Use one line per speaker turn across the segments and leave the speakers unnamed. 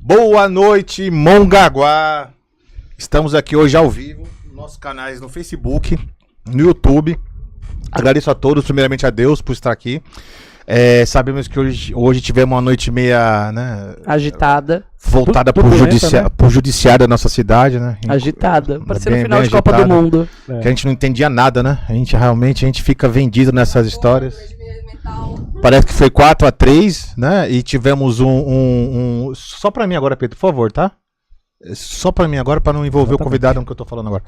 Boa noite, Mongaguá. Estamos aqui hoje ao vivo, nos nossos canais no Facebook, no YouTube. Agradeço a todos, primeiramente a Deus por estar aqui. Sabemos que hoje tivemos uma noite meia, né,
agitada.
Voltada pro judiciário da nossa cidade, né?
Agitada. Parecendo o final de Copa do Mundo.
Que a gente não entendia nada, né? A gente fica vendido nessas histórias. Parece que foi 4-3, né? E tivemos só pra mim agora, Pedro, por favor, tá? Só pra mim agora, pra não envolver o convidado no que eu tô falando agora.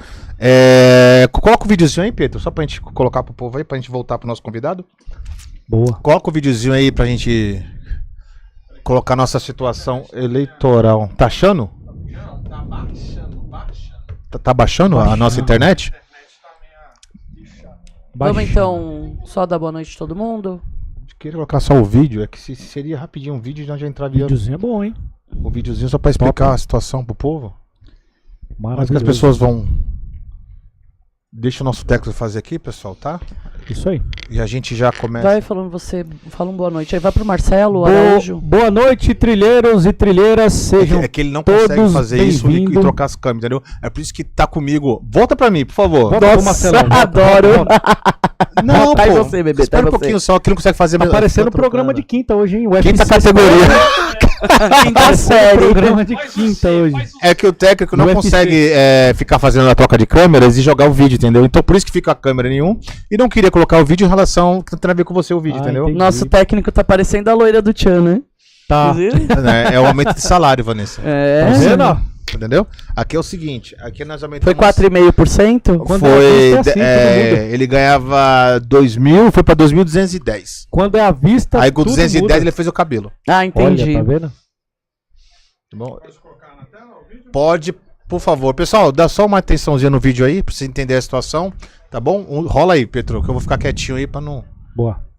Coloca o videozinho aí, Pedro, só pra gente colocar pro povo aí, pra gente voltar pro nosso convidado.
Boa.
Coloca o videozinho aí pra gente colocar nossa situação eleitoral. Tá achando?
Não, tá baixando.
Tá baixando a nossa internet?
Vamos então só dar boa noite a todo mundo?
Queria colocar só o vídeo, é que se seria rapidinho um vídeo, nós já entraria.
O videozinho é bom, hein?
O videozinho só pra explicar a situação pro povo. Mas que as
Maravilhoso.
pessoas vão. Deixa o nosso técnico fazer aqui, pessoal, tá?
Isso aí.
E a gente já começa.
Vai falando você, fala boa noite. Aí vai pro Marcelo Araújo.
Boa noite, trilheiros e trilheiras. Sejam
É que ele não consegue
todos
fazer isso e
bem-vindos.
trocar as câmeras, entendeu? É por isso que tá comigo. Volta pra mim, por favor.
Volta pro Marcelão.
Adoro.
Não,
Tá aí
pô.
você, bebê,
Espera
tá
um
você.
pouquinho só, que ele não consegue fazer.
Tá aparecendo o
Tô
programa
trocando.
de quinta hoje, hein? O
Quinta
UFC
categoria.
Quinta série.
programa de quinta hoje.
É que o técnico não
No UFC.
consegue ficar fazendo a troca de câmeras e jogar o vídeo, entendeu? Então por isso que fica a câmera nenhum. E não queria colocar o vídeo em relação. Que não tem a ver com você o vídeo,
Ah,
entendeu?
entendi.
Nosso técnico tá parecendo a loira do Tchan, né?
Tá.
Inclusive.
É o aumento de salário, Vanessa.
Tá vendo, ó?
Entendeu? Aqui é o seguinte, aqui nós aumentamos.
Foi 4,5%?
Quando é
Foi,
à vista, é assim, tudo muda.
ele ganhava 2.000, foi pra 2.210.
Quando é à vista,
Aí com
tudo
210
muda.
ele fez o cabelo.
Ah, entendi.
Olha, tá vendo?
Tá bom? Pode, por favor. Pessoal, dá só uma atençãozinha no vídeo aí, pra você entender a situação, tá bom? Rola aí, Petro, que eu vou ficar quietinho aí pra não...
Boa.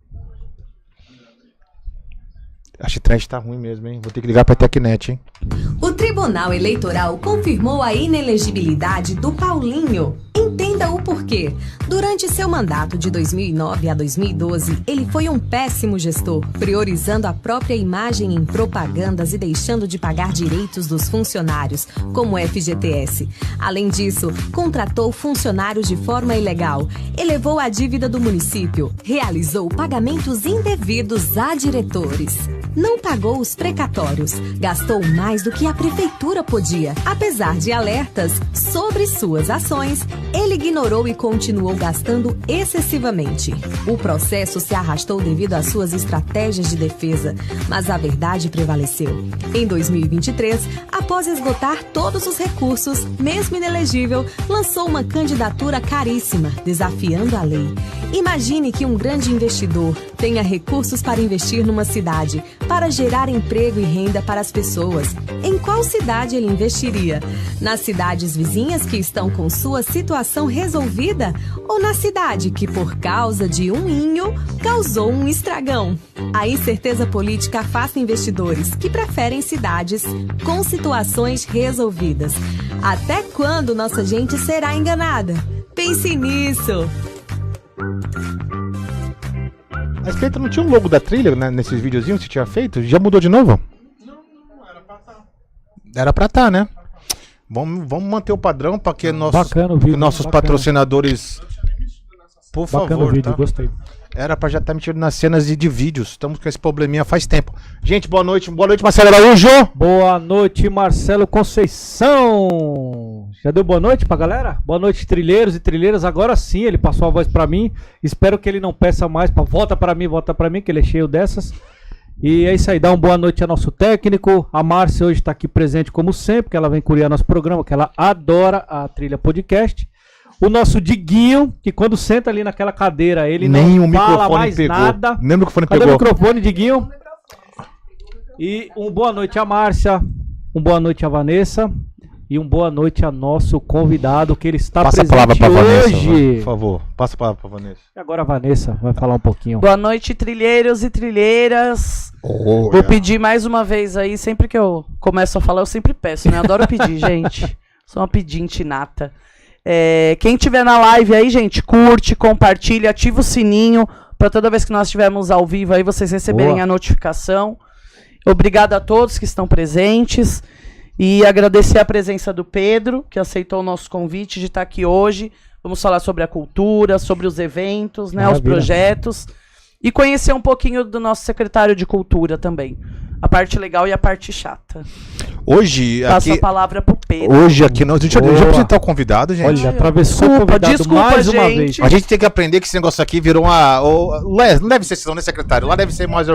Acho que a internet tá ruim mesmo, hein? Vou ter que ligar pra Tecnet, hein?
O Tribunal Eleitoral confirmou a inelegibilidade do Paulinho. Entenda o porquê. Durante seu mandato de 2009 a 2012, ele foi um péssimo gestor, priorizando a própria imagem em propagandas e deixando de pagar direitos dos funcionários, como o FGTS. Além disso, contratou funcionários de forma ilegal, elevou a dívida do município, realizou pagamentos indevidos a diretores. Não pagou os precatórios, gastou mais do que a prefeitura podia. Apesar de alertas sobre suas ações, ele ignorou e continuou gastando excessivamente. O processo se arrastou devido às suas estratégias de defesa, mas a verdade prevaleceu. Em 2023, após esgotar todos os recursos, mesmo inelegível, lançou uma candidatura caríssima, desafiando a lei. Imagine que um grande investidor tenha recursos para investir numa cidade, para gerar emprego e renda para as pessoas. Em qual cidade ele investiria? Nas cidades vizinhas que estão com sua situação resolvida? Ou na cidade que, por causa de um inho, causou um estragão? A incerteza política afasta investidores que preferem cidades com situações resolvidas. Até quando nossa gente será enganada? Pense nisso!
Mas Pedro, não tinha um logo da trilha, né, nesses videozinhos que você tinha feito? Já mudou de novo?
Não, era pra estar.
Era pra estar, né? Vamos manter o padrão para que
Bacana o vídeo,
nossos
bacana.
patrocinadores, por
Bacana o
favor,
vídeo,
tá?
gostei.
Era pra já estar metido nas cenas de vídeos. Estamos com esse probleminha faz tempo. Gente, boa noite, Marcelo Araújo.
Boa noite, Marcelo Conceição. Já deu boa noite pra galera? Boa noite, trilheiros e trilheiras. Agora sim, ele passou a voz pra mim. Espero que ele não peça mais pra volta pra mim, que ele é cheio dessas. E é isso aí, dá uma boa noite ao nosso técnico. A Márcia hoje tá aqui presente como sempre, que ela vem curiar nosso programa, que ela adora a Trilha Podcast. O nosso Diguinho, que quando senta ali naquela cadeira, ele
Nem
não
o
fala
microfone
mais
pegou.
nada.
Nem o microfone
Cadê
pegou.
o microfone, Diguinho? E um boa noite a Márcia, um boa noite a Vanessa e um boa noite a nosso convidado, que ele está
Passa a
presente
palavra pra Vanessa,
hoje.
por favor. Passa a palavra pra Vanessa.
E agora a Vanessa vai falar um pouquinho.
Boa noite, trilheiros e trilheiras. Vou pedir mais uma vez aí, sempre que eu começo a falar, eu sempre peço, né? Adoro pedir, gente. Sou uma pedinte nata. Quem tiver na live aí, gente, curte, compartilha, ativa o sininho para toda vez que nós estivermos ao vivo aí vocês receberem
Boa.
a notificação. Obrigada a todos que estão presentes e agradecer a presença do Pedro, que aceitou o nosso convite de estar aqui hoje. Vamos falar sobre a cultura, sobre os eventos, né, os projetos e conhecer um pouquinho do nosso secretário de Cultura também. A parte legal e a parte chata.
Hoje
Passo
aqui,
a palavra pro Pedro.
hoje aqui nós deixa eu apresentar o convidado, gente.
Olha, atravessou o convidado
desculpa,
mais uma
gente.
vez.
A gente tem que aprender que esse negócio aqui virou uma. Não deve ser sessão, né, secretário? Lá deve ser mais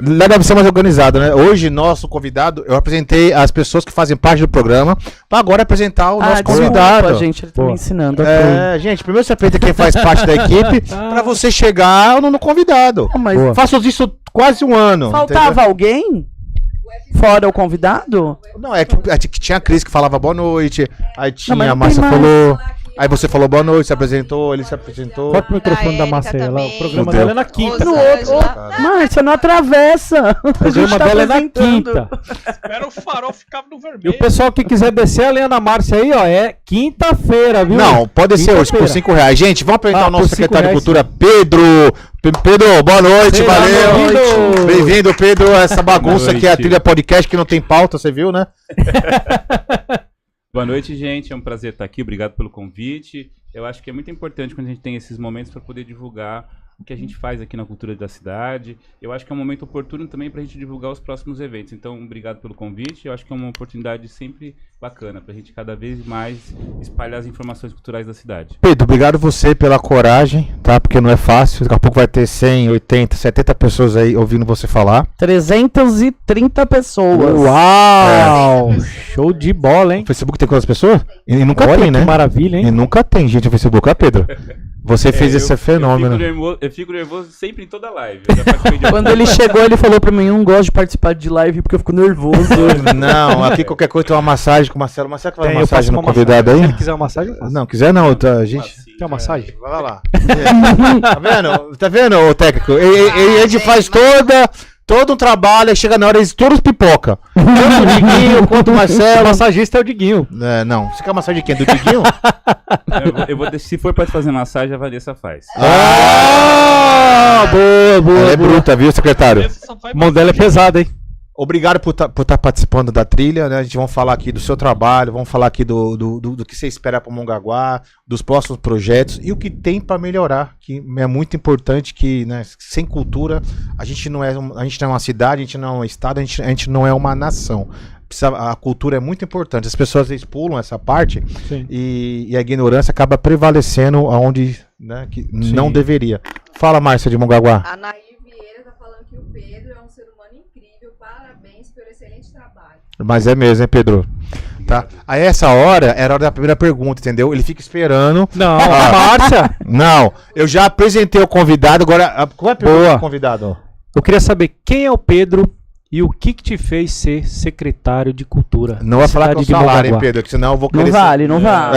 Lá deve ser mais organizado, né? Hoje, nosso convidado, eu apresentei as pessoas que fazem parte do programa, para agora apresentar o nosso convidado.
Desculpa, gente, ele tá me ensinando.
Gente, primeiro você apresenta quem faz parte da equipe, para você chegar no convidado.
Mas
Faço isso quase um ano.
faltava alguém? Fora o convidado?
Não, é que tinha a Cris que falava boa noite, aí tinha
mas
a
não
Márcia
tem mais.
falou, aí você falou boa noite, se apresentou, ele se apresentou.
Bota o microfone da
Érica
Márcia aí, lá. O
também.
programa
Meu
dela é na quinta.
No
Rosângela.
outro. Márcia, não atravessa.
O programa dela é na quinta.
Espera o farol ficar no
E o
vermelho.
pessoal que quiser descer a lenha na Márcia aí, ó, é quinta-feira, viu?
Não, pode ser hoje por
Quinta-feira.
R$5. Gente, vamos apresentar o nosso
por
secretário de
R$5,
Cultura, Pedro. Pedro, boa noite,
Seja
valeu.
bem-vindo.
Bem-vindo, Pedro, a essa bagunça
Boa
que é a
noite.
trilha podcast que não tem pauta, você viu, né?
Boa noite, gente. É um prazer estar aqui. Obrigado pelo convite. Eu acho que é muito importante quando a gente tem esses momentos para poder divulgar o que a gente faz aqui na cultura da cidade. Eu acho que é um momento oportuno também para a gente divulgar os próximos eventos. Então, obrigado pelo convite. Eu acho que é uma oportunidade sempre bacana para a gente cada vez mais espalhar as informações culturais da cidade.
Pedro, obrigado você pela coragem, tá? Porque não é fácil. Daqui a pouco vai ter 100, 80, 70 pessoas aí ouvindo você falar.
330 pessoas.
Uau! Show de bola, hein?
O Facebook tem quantas pessoas? E nunca
Olha
tem,
que
né?
maravilha,
E
hein?
nunca tem gente no Facebook, ó, Pedro. Você fez esse fenômeno.
Eu fico nervoso sempre em toda live. Eu já participei de
Quando ele chegou, ele falou pra mim, eu não gosto de participar de live porque eu fico nervoso.
Não, aqui qualquer coisa tem uma massagem com o Marcelo. Marcelo, que vai
Tem,
uma
eu
massagem
faço
no
uma
convidado aí?
Se ele quiser uma massagem, eu faço.
Não, quiser não, tá, gente.
Quer uma massagem?
Vai lá. Tá vendo? Tá vendo, ô técnico? Ele faz todo um trabalho, aí chega na hora, eles todos pipoca. Tanto o Diguinho quanto o
O
Marcelo.
massagista é o Diguinho.
Não, você quer massagem de quem? Do Diguinho?
Se for para fazer massagem, a Vanessa faz.
Boa,
Ela é bruta, viu, secretário?
Esse só faz
A mão dela é pesada, hein?
Obrigado por estar participando da trilha, né? A gente vai falar aqui do seu trabalho, vamos falar aqui do que você espera para Mongaguá, dos próximos projetos e o que tem para melhorar, que é muito importante, que, né, sem cultura a gente não é uma cidade, a gente não é um estado, a gente não é uma nação. A cultura é muito importante. As pessoas às vezes pulam essa parte e a ignorância acaba prevalecendo aonde, né, que não deveria. Fala, Márcia de Mongaguá.
A Nair Vieira tá falando que o Pedro é um ser humano incrível. Parabéns pelo excelente trabalho.
Mas é mesmo, hein, Pedro? Tá. Aí essa hora era a hora da primeira pergunta, entendeu? Ele fica esperando.
Não, a Márcia.
Não, eu já apresentei o convidado, agora. Qual é a pergunta
Boa.
do convidado?
Eu queria saber quem é o Pedro e o que te fez ser secretário de cultura.
Não vai falar com o
Cidade de
salário, hein,
Mongaguá.
Pedro? Que senão eu vou
Não
querer.
vale, não vale.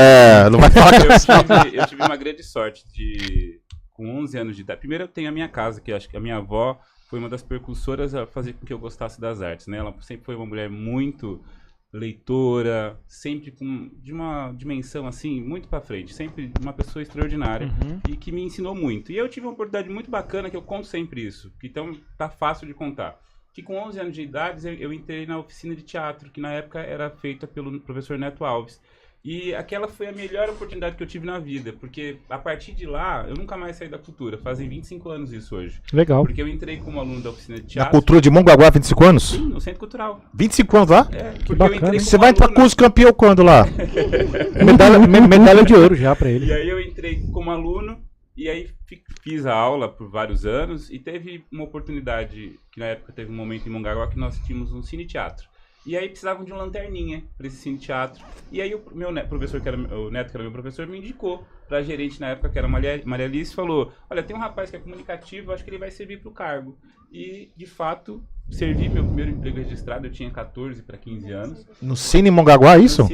Não vai falar com
Eu tive uma grande sorte de, com 11 anos de idade. Primeiro eu tenho a minha casa, que eu acho que a minha avó foi uma das percursoras a fazer com que eu gostasse das artes, né? Ela sempre foi uma mulher muito leitora, sempre de uma dimensão assim, muito pra frente, sempre uma pessoa extraordinária e que me ensinou muito. E eu tive uma oportunidade muito bacana, que eu conto sempre isso, então tá fácil de contar. Que com 11 anos de idade eu entrei na oficina de teatro, que na época era feita pelo professor Neto Alves. E aquela foi a melhor oportunidade que eu tive na vida, porque a partir de lá, eu nunca mais saí da cultura. Fazem 25 anos isso hoje.
Legal.
Porque eu entrei como aluno da oficina de
Na
teatro.
cultura de Mongaguá, 25 anos?
Sim, no Centro Cultural.
25 anos lá?
É, porque
bacana.
eu entrei
Você
como
vai pra
aluno.
curso campeão quando lá?
Medalha de ouro já pra ele.
E aí eu entrei como aluno, e aí fiz a aula por vários anos, e teve uma oportunidade, que na época teve um momento em Mongaguá, que nós tínhamos um cine-teatro. E aí precisavam de uma lanterninha para esse cine-teatro. E aí o meu professor, o Neto, que era meu professor, me indicou para a gerente na época, que era a Maria Alice, falou: olha, tem um rapaz que é comunicativo, acho que ele vai servir para o cargo. E, de fato, servi meu primeiro emprego registrado, eu tinha 14 para 15 anos.
No Cine Mongaguá, isso?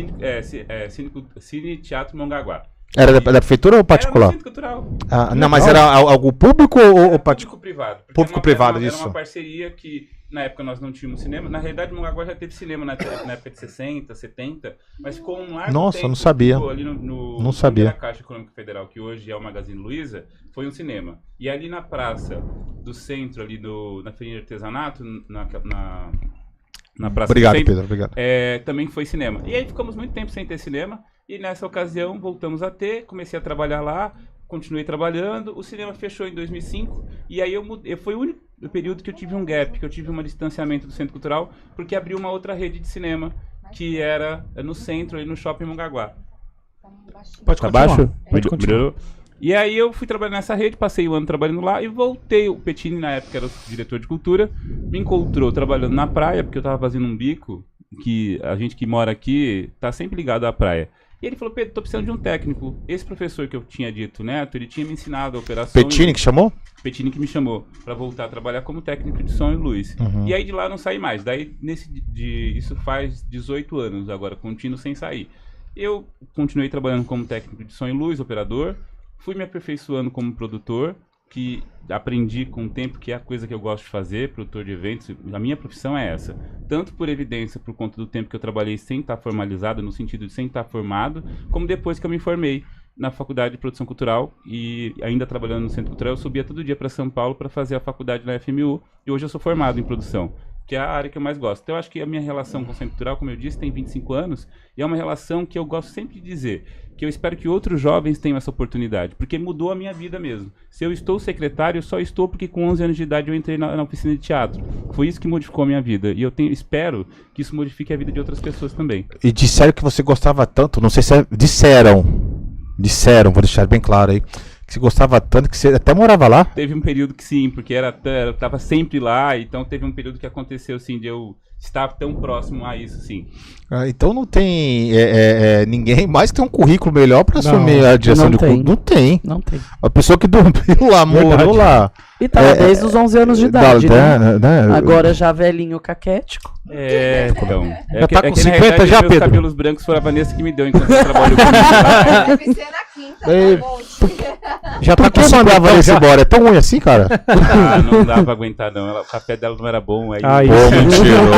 Cine Teatro Mongaguá.
Era da prefeitura ou particular?
Era no Centro Cultural.
Não, mas era algo público ou particular?
Público-privado.
Público-privado,
Era
isso.
uma parceria que Na época nós não tínhamos cinema. Na realidade, Mongaguá já teve cinema na época de 60, 70, mas ficou um largo
Nossa,
tempo,
não sabia.
ficou ali no
Não sabia.
Na Caixa Econômica Federal, que hoje é o Magazine Luiza, foi um cinema. E ali na praça do centro, ali na Feirinha de Artesanato, na praça
Obrigado,
do centro,
Pedro, obrigado.
também foi cinema. E aí ficamos muito tempo sem ter cinema, e nessa ocasião voltamos a ter, comecei a trabalhar lá, continuei trabalhando, o cinema fechou em 2005, e aí foi o único período que eu tive um gap, que eu tive um distanciamento do Centro Cultural, porque abriu uma outra rede de cinema, que era no centro, ali no Shopping Mongaguá.
Pode
Tá
continuar.
baixo?
Pode continuar.
E aí eu fui trabalhar nessa rede, passei o ano trabalhando lá e voltei. O Pettini, na época, era o diretor de cultura, me encontrou trabalhando na praia, porque eu tava fazendo um bico, que a gente que mora aqui tá sempre ligado à praia. E ele falou, Pedro, tô precisando de um técnico. Esse professor que eu tinha dito, Neto, ele tinha me ensinado a operação...
Pettini que chamou?
Pettini que me chamou para voltar a trabalhar como técnico de som e luz.
Uhum.
E aí de lá eu não saí mais. Daí isso faz 18 anos agora, contínuo sem sair. Eu continuei trabalhando como técnico de som e luz, operador. Fui me aperfeiçoando como produtor, que aprendi com o tempo que é a coisa que eu gosto de fazer, produtor de eventos. A minha profissão é essa. Tanto por evidência, por conta do tempo que eu trabalhei sem estar formalizado, no sentido de sem estar formado, como depois que eu me formei na Faculdade de Produção Cultural e ainda trabalhando no Centro Cultural, eu subia todo dia para São Paulo para fazer a faculdade na FMU e hoje eu sou formado em produção, que é a área que eu mais gosto. Então eu acho que a minha relação com o Centro Cultural, como eu disse, tem 25 anos e é uma relação que eu gosto sempre de dizer, que eu espero que outros jovens tenham essa oportunidade, porque mudou a minha vida mesmo. Se eu estou secretário, eu só estou porque com 11 anos de idade eu entrei na oficina de teatro. Foi isso que modificou a minha vida e eu espero que isso modifique a vida de outras pessoas também.
E disseram que você gostava tanto, não sei se disseram, vou deixar bem claro aí, que você gostava tanto que você até morava lá.
Teve um período que sim, porque eu tava sempre lá, então teve um período que aconteceu assim, de eu estar tão próximo a isso, sim.
Então não tem ninguém mais que tem um currículo melhor para assumir a direção de cultura. Não tem.
Não tem.
A pessoa que dormiu lá, morou lá.
E tá desde os 11 anos de idade, né? Agora já velhinho caquético.
Então.
Já tá com
na
50
realidade,
já,
meus
Pedro?
cabelos brancos foi a Vanessa que me deu enquanto eu trabalho comigo lá.
Deve ser na quinta,
Ei,
tá bom?
Já
Por que mandava ela embora? É tão ruim assim, cara?
Não dava pra aguentar, não. O café dela não era bom. Aí
Aí.
Pô, mentiroso.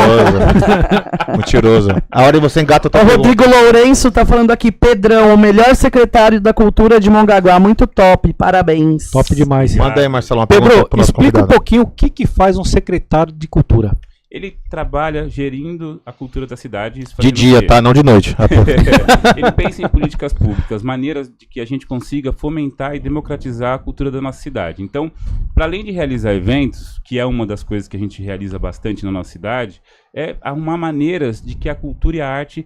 Mentiroso. A hora de você engata
O Rodrigo Lourenço tá falando aqui, Pedrão, o melhor secretário da cultura de Mongaguá, muito top, parabéns.
Top demais.
Manda aí, Marcelo, uma pergunta
Pedro,
pro nosso
explica um
convidado.
pouquinho o que faz um secretário de cultura.
ele trabalha gerindo a cultura da cidade. Isso
De
fazendo o
dia,
quê?
tá? Não de noite.
Ele pensa em políticas públicas, maneiras de que a gente consiga fomentar e democratizar a cultura da nossa cidade. Então, para além de realizar eventos, que é uma das coisas que a gente realiza bastante na nossa cidade, é arrumar maneiras de que a cultura e a arte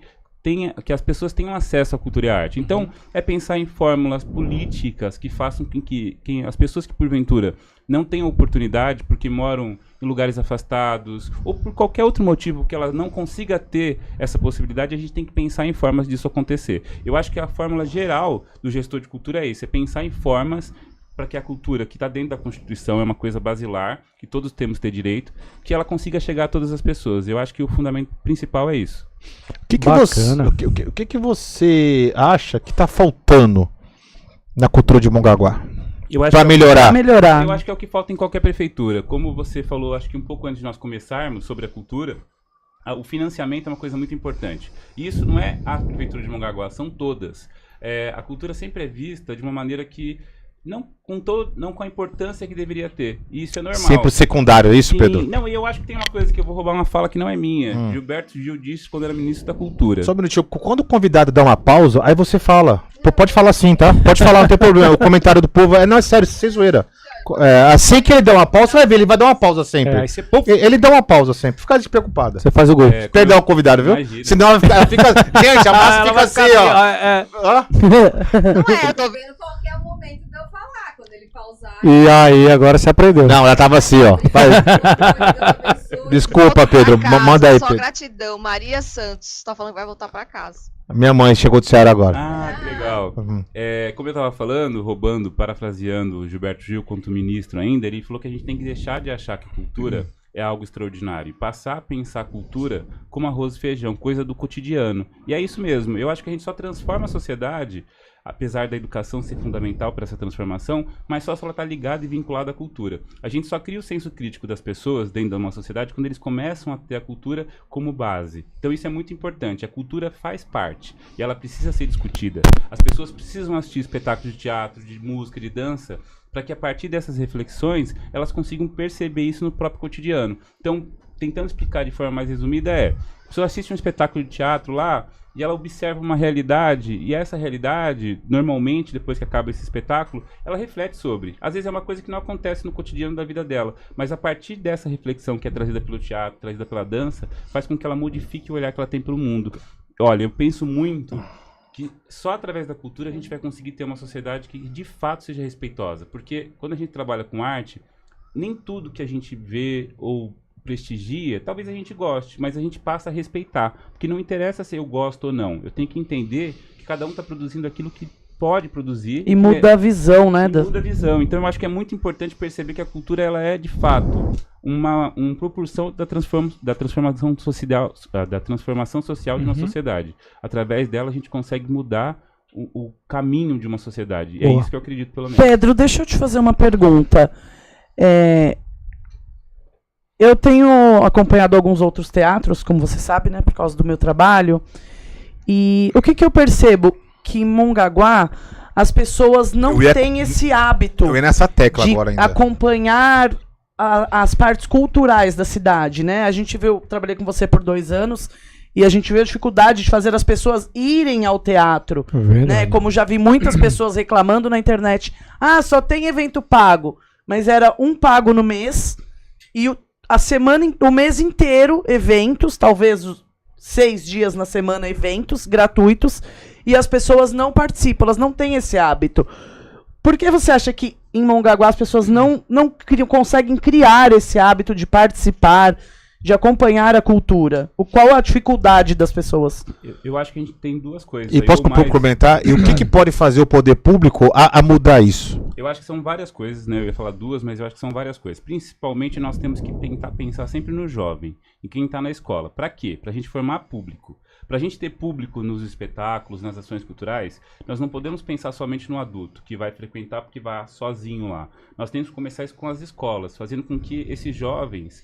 que as pessoas tenham acesso à cultura e à arte. Então, é pensar em fórmulas políticas que façam com que as pessoas que, porventura, não tenham oportunidade porque moram em lugares afastados ou por qualquer outro motivo que ela não consiga ter essa possibilidade, a gente tem que pensar em formas disso acontecer. Eu acho que a fórmula geral do gestor de cultura é isso, é pensar em formas para que a cultura que está dentro da Constituição, é uma coisa basilar, que todos temos que ter direito, que ela consiga chegar a todas as pessoas. Eu acho que o fundamento principal é isso.
O que você acha que está faltando na cultura de Mongaguá? Para melhorar.
Eu acho que é o que falta em qualquer prefeitura. Como você falou, acho que um pouco antes de nós começarmos sobre a cultura, o financiamento é uma coisa muito importante. E isso não é a prefeitura de Mongaguá, são todas. A cultura sempre é vista de uma maneira que não com a importância que deveria ter. E isso é normal.
Sempre secundário, é isso,
Sim,
Pedro?
Não, e eu acho que tem uma coisa que eu vou roubar uma fala que não é minha. Gilberto Gil disse quando era ministro da Cultura.
Só um minutinho. Quando o convidado dá uma pausa, aí você fala. Pode falar sim, tá? Pode falar, não tem problema. O comentário do povo não é sério, sem zoeira. Assim que ele der uma pausa, você vai ver, ele vai dar uma pausa sempre.
Aí você,
Ele dá uma pausa sempre, fica despreocupada.
você faz o gol.
Perdão o convidado, viu?
Imagina.
Senão ela fica. Gente, a massa fica assim, ó. Ó.
Não é, eu tô vendo qual que é o momento de eu falar, quando ele pausar.
E aí, agora você aprendeu.
Não, ela tava assim, ó. Desculpa, Pedro. Manda aí,
Só
Pedro.
gratidão. Maria Santos tá falando que vai voltar pra casa.
Minha mãe chegou do Ceará agora.
Ah, que legal. Como eu estava falando, parafraseando o Gilberto Gil quanto ministro ainda, ele falou que a gente tem que deixar de achar que a cultura é algo extraordinário. Passar a pensar a cultura como arroz e feijão, coisa do cotidiano. E é isso mesmo. Eu acho que a gente só transforma a sociedade, apesar da educação ser fundamental para essa transformação, mas só se ela está ligada e vinculada à cultura. A gente só cria o senso crítico das pessoas dentro de uma sociedade quando eles começam a ter a cultura como base. Então isso é muito importante. A cultura faz parte e ela precisa ser discutida. As pessoas precisam assistir espetáculos de teatro, de música, de dança, para que a partir dessas reflexões elas consigam perceber isso no próprio cotidiano. Então, tentando explicar de forma mais resumida a pessoa assiste um espetáculo de teatro lá e ela observa uma realidade, e essa realidade, normalmente, depois que acaba esse espetáculo, ela reflete sobre. Às vezes é uma coisa que não acontece no cotidiano da vida dela, mas a partir dessa reflexão que é trazida pelo teatro, trazida pela dança, faz com que ela modifique o olhar que ela tem pelo mundo. Olha, eu penso muito que só através da cultura a gente vai conseguir ter uma sociedade que de fato seja respeitosa, porque quando a gente trabalha com arte, nem tudo que a gente vê ou prestigia, talvez a gente goste, mas a gente passa a respeitar, porque não interessa se eu gosto ou não, eu tenho que entender que cada um está produzindo aquilo que pode produzir.
E muda a visão, né?
Muda a visão, então eu acho que é muito importante perceber que a cultura ela é de fato uma propulsão da transformação social de uma sociedade. Através dela a gente consegue mudar o caminho de uma sociedade, é isso que eu acredito pelo menos.
Pedro, deixa eu te fazer uma pergunta. Eu tenho acompanhado alguns outros teatros, como você sabe, né, por causa do meu trabalho. E o que eu percebo? Que em Mongaguá as pessoas não têm esse hábito
eu ia nessa tecla
de
agora ainda.
acompanhar as partes culturais da cidade, né? A gente viu, trabalhei com você por 2 anos, e a gente viu a dificuldade de fazer as pessoas irem ao teatro, né? Como já vi muitas pessoas reclamando na internet. Ah, só tem evento pago. Mas era um pago no mês, e o mês inteiro, eventos, talvez 6 dias na semana, eventos gratuitos, e as pessoas não participam, elas não têm esse hábito. Por que você acha que em Mongaguá as pessoas não conseguem criar esse hábito de participar, de acompanhar a cultura? Qual a dificuldade das pessoas?
Eu acho que a gente tem 2 coisas.
E posso complementar? E o que pode fazer o poder público a mudar isso?
Eu acho que são várias coisas, né? Eu ia falar 2, mas eu acho que são várias coisas. Principalmente nós temos que tentar pensar sempre no jovem, em quem está na escola. Para quê? Para a gente formar público. Para a gente ter público nos espetáculos, nas ações culturais, nós não podemos pensar somente no adulto, que vai frequentar porque vai sozinho lá. Nós temos que começar isso com as escolas, fazendo com que esses jovens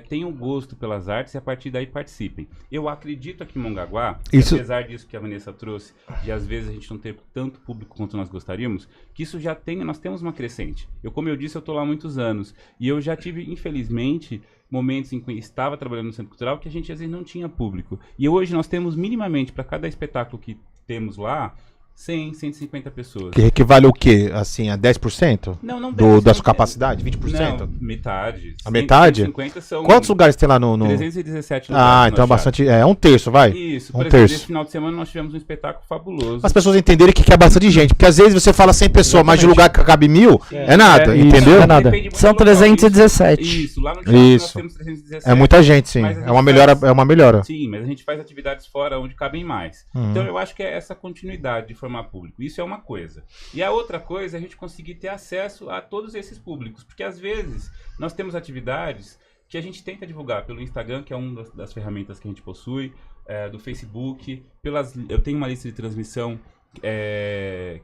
tenham gosto pelas artes e a partir daí participem. Eu acredito aqui em Mongaguá, apesar disso que a Vanessa trouxe, de às vezes a gente não ter tanto público quanto nós gostaríamos, que isso já tem, nós temos uma crescente. Como eu disse, eu estou lá há muitos anos, e eu já tive, infelizmente, momentos em que estava trabalhando no Centro Cultural que a gente às vezes não tinha público. E hoje nós temos minimamente, para cada espetáculo que temos lá, 100, 150 pessoas.
Que equivale o quê? Assim, a 10%?
Não
da sua capacidade? 20%?
Não, metade.
A metade?
150 são...
Quantos lugares tem lá no...
317 lugares.
Ah, então é bastante... É um terço, vai.
Isso.
Um
Por
terço.
exemplo, nesse final de semana nós tivemos um espetáculo fabuloso.
As pessoas entenderem que é bastante gente. Porque às vezes você fala 100 pessoas, mas de lugar que cabe 1000, é nada, entendeu?
É nada.
São 317.
Isso, lá no teatro nós temos 317.
É muita gente, sim. É uma melhora.
Sim, mas a gente faz atividades fora onde cabem mais. Então eu acho que é essa continuidade de formar público. Isso é uma coisa. E a outra coisa é a gente conseguir ter acesso a todos esses públicos. Porque às vezes nós temos atividades que a gente tenta divulgar pelo Instagram, que é uma das ferramentas que a gente possui, do Facebook, eu tenho uma lista de transmissão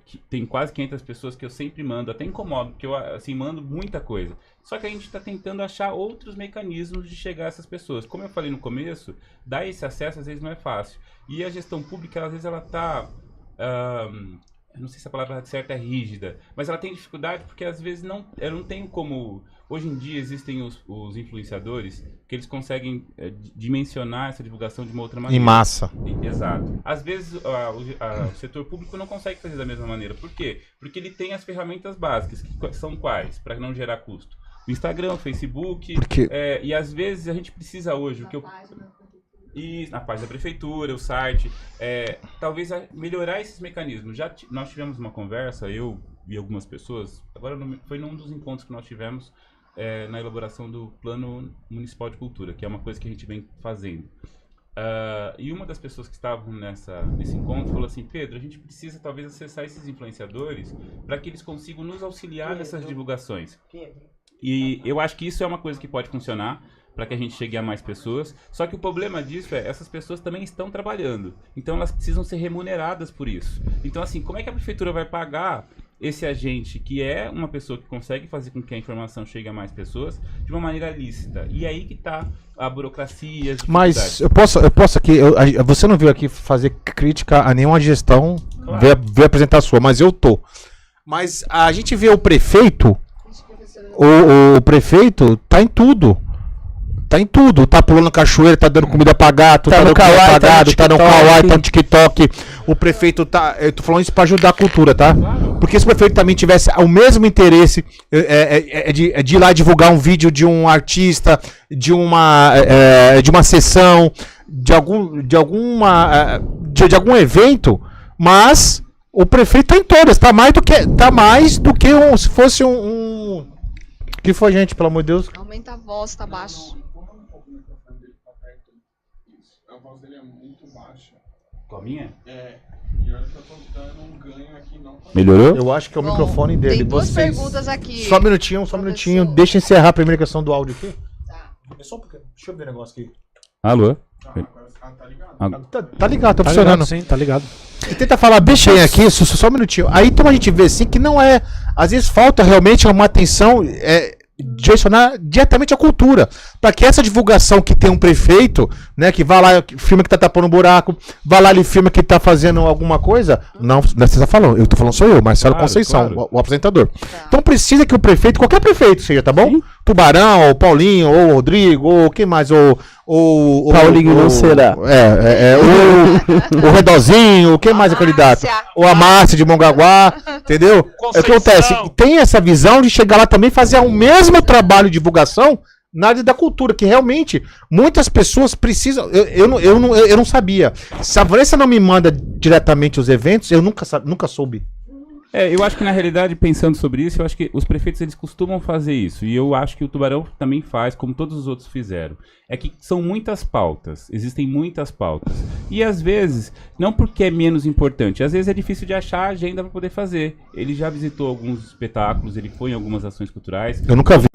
que tem quase 500 pessoas que eu sempre mando, até incomodo, porque eu assim, mando muita coisa. Só que a gente está tentando achar outros mecanismos de chegar a essas pessoas. Como eu falei no começo, dar esse acesso às vezes não é fácil. E a gestão pública, às vezes ela está... não sei se a palavra certa é rígida, mas ela tem dificuldade porque às vezes eu não tenho como... Hoje em dia existem os influenciadores que eles conseguem dimensionar essa divulgação de uma outra maneira.
Em massa.
Exato. Às vezes o setor público não consegue fazer da mesma maneira. Por quê? Porque ele tem as ferramentas básicas, que são quais? Para não gerar custo. O Instagram, o Facebook, e às vezes a gente precisa hoje... E na página da prefeitura, o site, talvez melhorar esses mecanismos. Nós tivemos uma conversa, eu e algumas pessoas, agora foi num dos encontros que nós tivemos na elaboração do Plano Municipal de Cultura, que é uma coisa que a gente vem fazendo. E uma das pessoas que estavam nesse encontro falou assim: Pedro, a gente precisa talvez acessar esses influenciadores para que eles consigam nos auxiliar nessas divulgações. E eu acho que isso é uma coisa que pode funcionar. para que a gente chegue a mais pessoas. Só que o problema disso essas pessoas também estão trabalhando. Então elas precisam ser remuneradas por isso. Então assim, como é que a prefeitura vai pagar esse agente que é uma pessoa que consegue fazer com que a informação chegue a mais pessoas de uma maneira lícita? E aí que tá a burocracia.
Mas eu posso aqui, você não veio aqui fazer crítica a nenhuma gestão,
Claro.
veio apresentar a sua, mas eu tô. Mas a gente vê o prefeito, o prefeito tá em tudo. Tá em tudo, tá pulando cachoeira, tá dando comida pra gato, tá no Kawaii, tá no Kawaii, tá no TikTok. O prefeito tá. Eu tô falando isso pra ajudar a cultura, tá? Porque se o prefeito também tivesse o mesmo interesse de ir lá divulgar um vídeo de um artista, de uma sessão, de algum evento, mas o prefeito tá em todas, tá mais do que se fosse um. Que foi, gente, pelo amor de Deus?
Aumenta a voz, tá baixo.
A voz dele é muito baixa.
Com a minha?
É. E olha que eu tô dando um ganho aqui, não tá.
Melhorou?
Eu acho que é o
Bom,
microfone dele.
Tem duas
Vocês...
perguntas aqui.
Só um minutinho.
Professor.
Deixa eu encerrar a primeira questão do áudio aqui.
Tá.
É só um pouquinho. Deixa eu ver o negócio aqui.
Alô?
Tá ligado?
Tá ligado, tá funcionando.
Sim, tá ligado.
E tenta falar bem aqui, só um minutinho. Aí então a gente vê assim que não é. Às vezes falta realmente uma atenção direcionar diretamente à cultura. Para que essa divulgação que tem um prefeito, né, que vai lá, filma que tá tapando um buraco, vai lá, ele filma que tá fazendo alguma coisa. Não você tá falando, eu tô falando sou eu, Marcelo Conceição,
claro.
o apresentador.
Tá.
Então precisa que o prefeito, qualquer prefeito seja, tá bom? Sim. Tubarão, ou Paulinho, ou Rodrigo, ou quem mais? Ou
Paulinho não será.
O Redozinho, quem mais é candidato? Ou a Márcia de Mongaguá, entendeu? O que acontece? Tem essa visão de chegar lá também e fazer o mesmo trabalho de divulgação na área da cultura, que realmente muitas pessoas precisam. Eu não sabia. Se a Vanessa não me manda diretamente os eventos, eu nunca soube.
Eu acho que na realidade, pensando sobre isso, eu acho que os prefeitos eles costumam fazer isso. E eu acho que o Tubarão também faz, como todos os outros fizeram. É que são muitas pautas, existem muitas pautas. E às vezes, não porque é menos importante, às vezes é difícil de achar a agenda para poder fazer. Ele já visitou alguns espetáculos, ele foi em algumas ações culturais.
Eu nunca vi.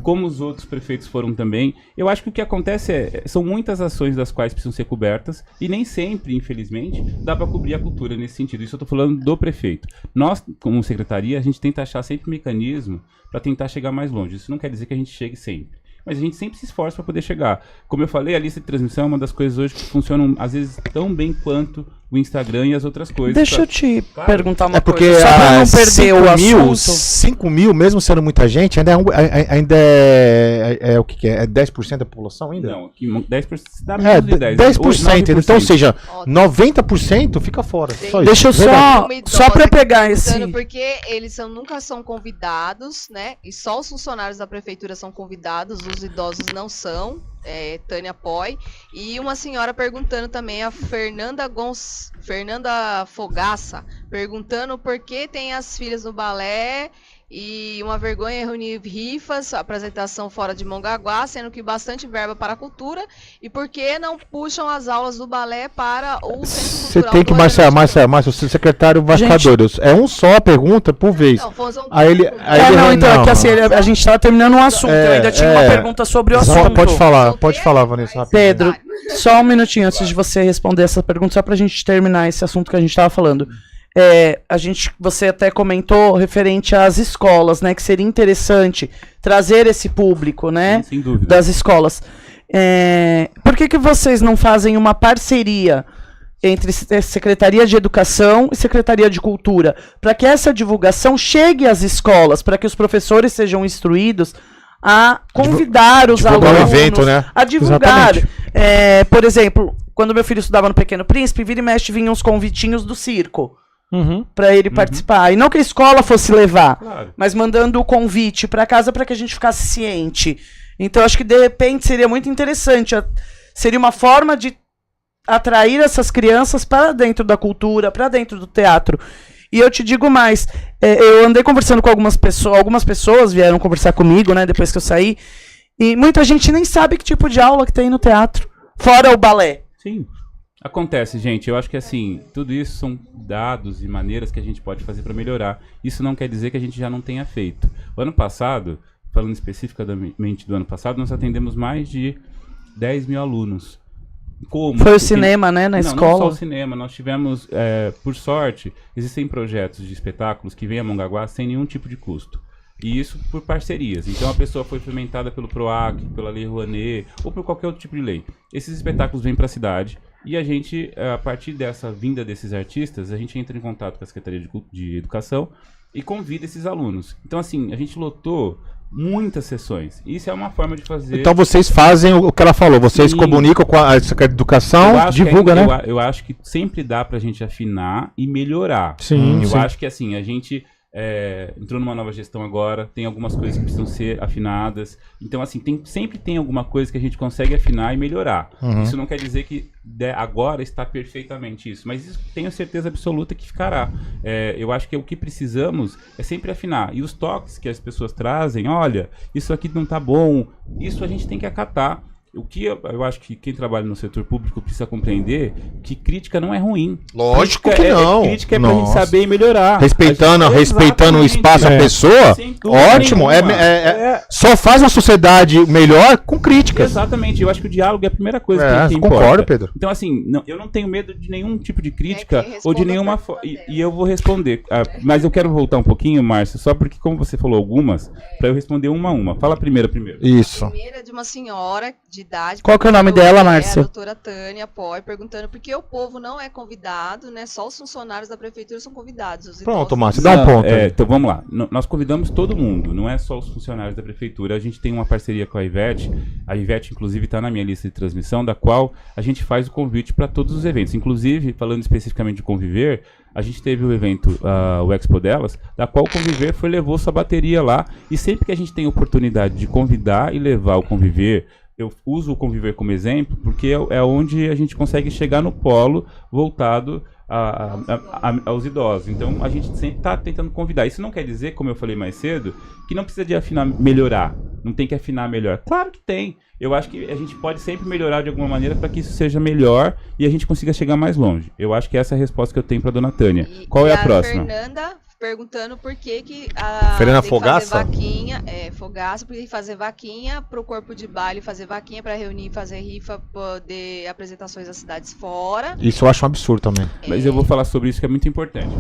Como os outros prefeitos foram também. Eu acho que o que acontece são muitas ações das quais precisam ser cobertas e nem sempre, infelizmente, dá para cobrir a cultura nesse sentido. Isso eu estou falando do prefeito. Nós, como secretaria, a gente tenta achar sempre um mecanismo para tentar chegar mais longe. Isso não quer dizer que a gente chegue sempre. Mas a gente sempre se esforça para poder chegar. Como eu falei, a lista de transmissão é uma das coisas hoje que funcionam, às vezes, tão bem quanto o Instagram e as outras coisas.
Deixa eu te perguntar uma
porque
coisa, só pra não perder o assunto.
5 mil, mesmo sendo muita gente, ainda é o que é? É 10% da população ainda?
Não, 10%, dá menos de 10%.
10%, então, ou seja, 90% fica fora. Só
Deixa eu
isso.
só pra pegar esse...
Porque eles nunca são convidados, né? E só os funcionários da prefeitura são convidados, os idosos não são. Tânia Poi. E uma senhora perguntando também, a Fernanda Fogaça, perguntando por que tem as filhas no balé e uma vergonha reunir rifas, apresentação fora de Mongaguá, sendo que bastante verba para a cultura, e por que não puxam as aulas do balé para o Centro Cultural?
Você tem que, Márcio, o secretário Vascador, é um só a pergunta por vez.
Não,
aí ele
então, é que assim, a gente estava terminando um assunto, eu ainda tinha uma pergunta sobre o assunto.
Pode falar, Vanessa.
Pedro, só um minutinho antes de você responder essa pergunta, só pra gente terminar esse assunto que a gente estava falando. Você até comentou referente às escolas, né? Que seria interessante trazer esse público, né?
Sem dúvida.
Das escolas. Por que vocês não fazem uma parceria entre Secretaria de Educação e Secretaria de Cultura, para que essa divulgação chegue às escolas, para que os professores sejam instruídos a convidar os alunos
o evento, né?
a divulgar. Por exemplo, quando meu filho estudava no Pequeno Príncipe, vira e mexe vinham uns convitinhos do circo. Pra ele participar. E não que a escola fosse levar,
Claro.
mas mandando o convite pra casa pra que a gente ficasse ciente. Então acho que de repente seria muito interessante. Seria uma forma de atrair essas crianças para dentro da cultura, para dentro do teatro. E eu te digo mais, eu andei conversando com algumas pessoas vieram conversar comigo, né, depois que eu saí, e muita gente nem sabe que tipo de aula que tem no teatro, fora o balé.
Sim. Acontece, gente. Eu acho que assim, tudo isso são dados e maneiras que a gente pode fazer para melhorar. Isso não quer dizer que a gente já não tenha feito. O ano passado, falando especificamente do ano passado, nós atendemos mais de 10 mil alunos. Como?
Foi o cinema, né, na escola?
Não só o cinema, nós tivemos, por sorte, existem projetos de espetáculos que vêm a Mongaguá sem nenhum tipo de custo. E isso por parcerias. Então a pessoa foi fomentada pelo PROAC, pela Lei Rouanet, ou por qualquer outro tipo de lei. Esses espetáculos vêm para a cidade e a gente, a partir dessa vinda desses artistas, a gente entra em contato com a Secretaria de Educação e convida esses alunos. Então assim, a gente lotou muitas sessões. Isso é uma forma de fazer...
Então vocês fazem o que ela falou, vocês comunicam com a Secretaria de Educação, divulga, né?
Eu acho que sempre dá pra gente afinar e melhorar.
Sim,
eu acho que assim, a gente entrou numa nova gestão agora, tem algumas coisas que precisam ser afinadas. Então assim, sempre tem alguma coisa que a gente consegue afinar e melhorar. Isso não quer dizer que agora está perfeitamente isso, mas isso tenho certeza absoluta que ficará. Eu acho que o que precisamos é sempre afinar. E os toques que as pessoas trazem, olha, isso aqui não tá bom, isso a gente tem que acatar. O que eu acho que quem trabalha no setor público precisa compreender que crítica não é ruim.
Lógico
crítica
que não.
Crítica é pra gente saber melhorar.
Respeitando o espaço da pessoa, ótimo. Só faz uma sociedade melhor com críticas.
Exatamente. Eu acho que o diálogo é a primeira coisa que importa.
Concordo, Pedro.
Então, assim, eu não tenho medo de nenhum tipo de crítica ou de nenhuma forma. E eu vou responder. Mas eu quero voltar um pouquinho, Márcio, só porque, como você falou algumas, pra eu responder uma a uma. Fala a primeira.
Isso.
A primeira é de uma senhora de idade.
Qual que é o nome dela, Márcia?
A doutora Tânia Poi, perguntando por que o povo não é convidado, né? Só os funcionários da prefeitura são convidados.
Pronto, Márcia, dá um ponto.
Então vamos lá. Nós convidamos todo mundo, não é só os funcionários da prefeitura. A gente tem uma parceria com a Ivete. A Ivete, inclusive, está na minha lista de transmissão, da qual a gente faz o convite para todos os eventos. Inclusive, falando especificamente de Conviver, a gente teve o evento, o Expo delas, da qual o Conviver levou sua bateria lá. E sempre que a gente tem oportunidade de convidar e levar o Conviver, eu uso o Conviver como exemplo, porque é onde a gente consegue chegar no polo voltado aos idosos. Então, a gente sempre está tentando convidar. Isso não quer dizer, como eu falei mais cedo, que não precisa de afinar, melhorar. Não tem que afinar melhor. Claro que tem. Eu acho que a gente pode sempre melhorar de alguma maneira para que isso seja melhor e a gente consiga chegar mais longe. Eu acho que essa é a resposta que eu tenho para dona Tânia. Qual é a próxima?
Fernanda perguntando por que a
Fernanda
tem
Fogaça?
Fazer vaquinha, Fogaça, porque tem que fazer vaquinha pro corpo de baile, fazer vaquinha para reunir, fazer rifa, poder apresentações das cidades fora.
Isso eu acho um absurdo também.
Mas eu vou falar sobre isso que é muito importante.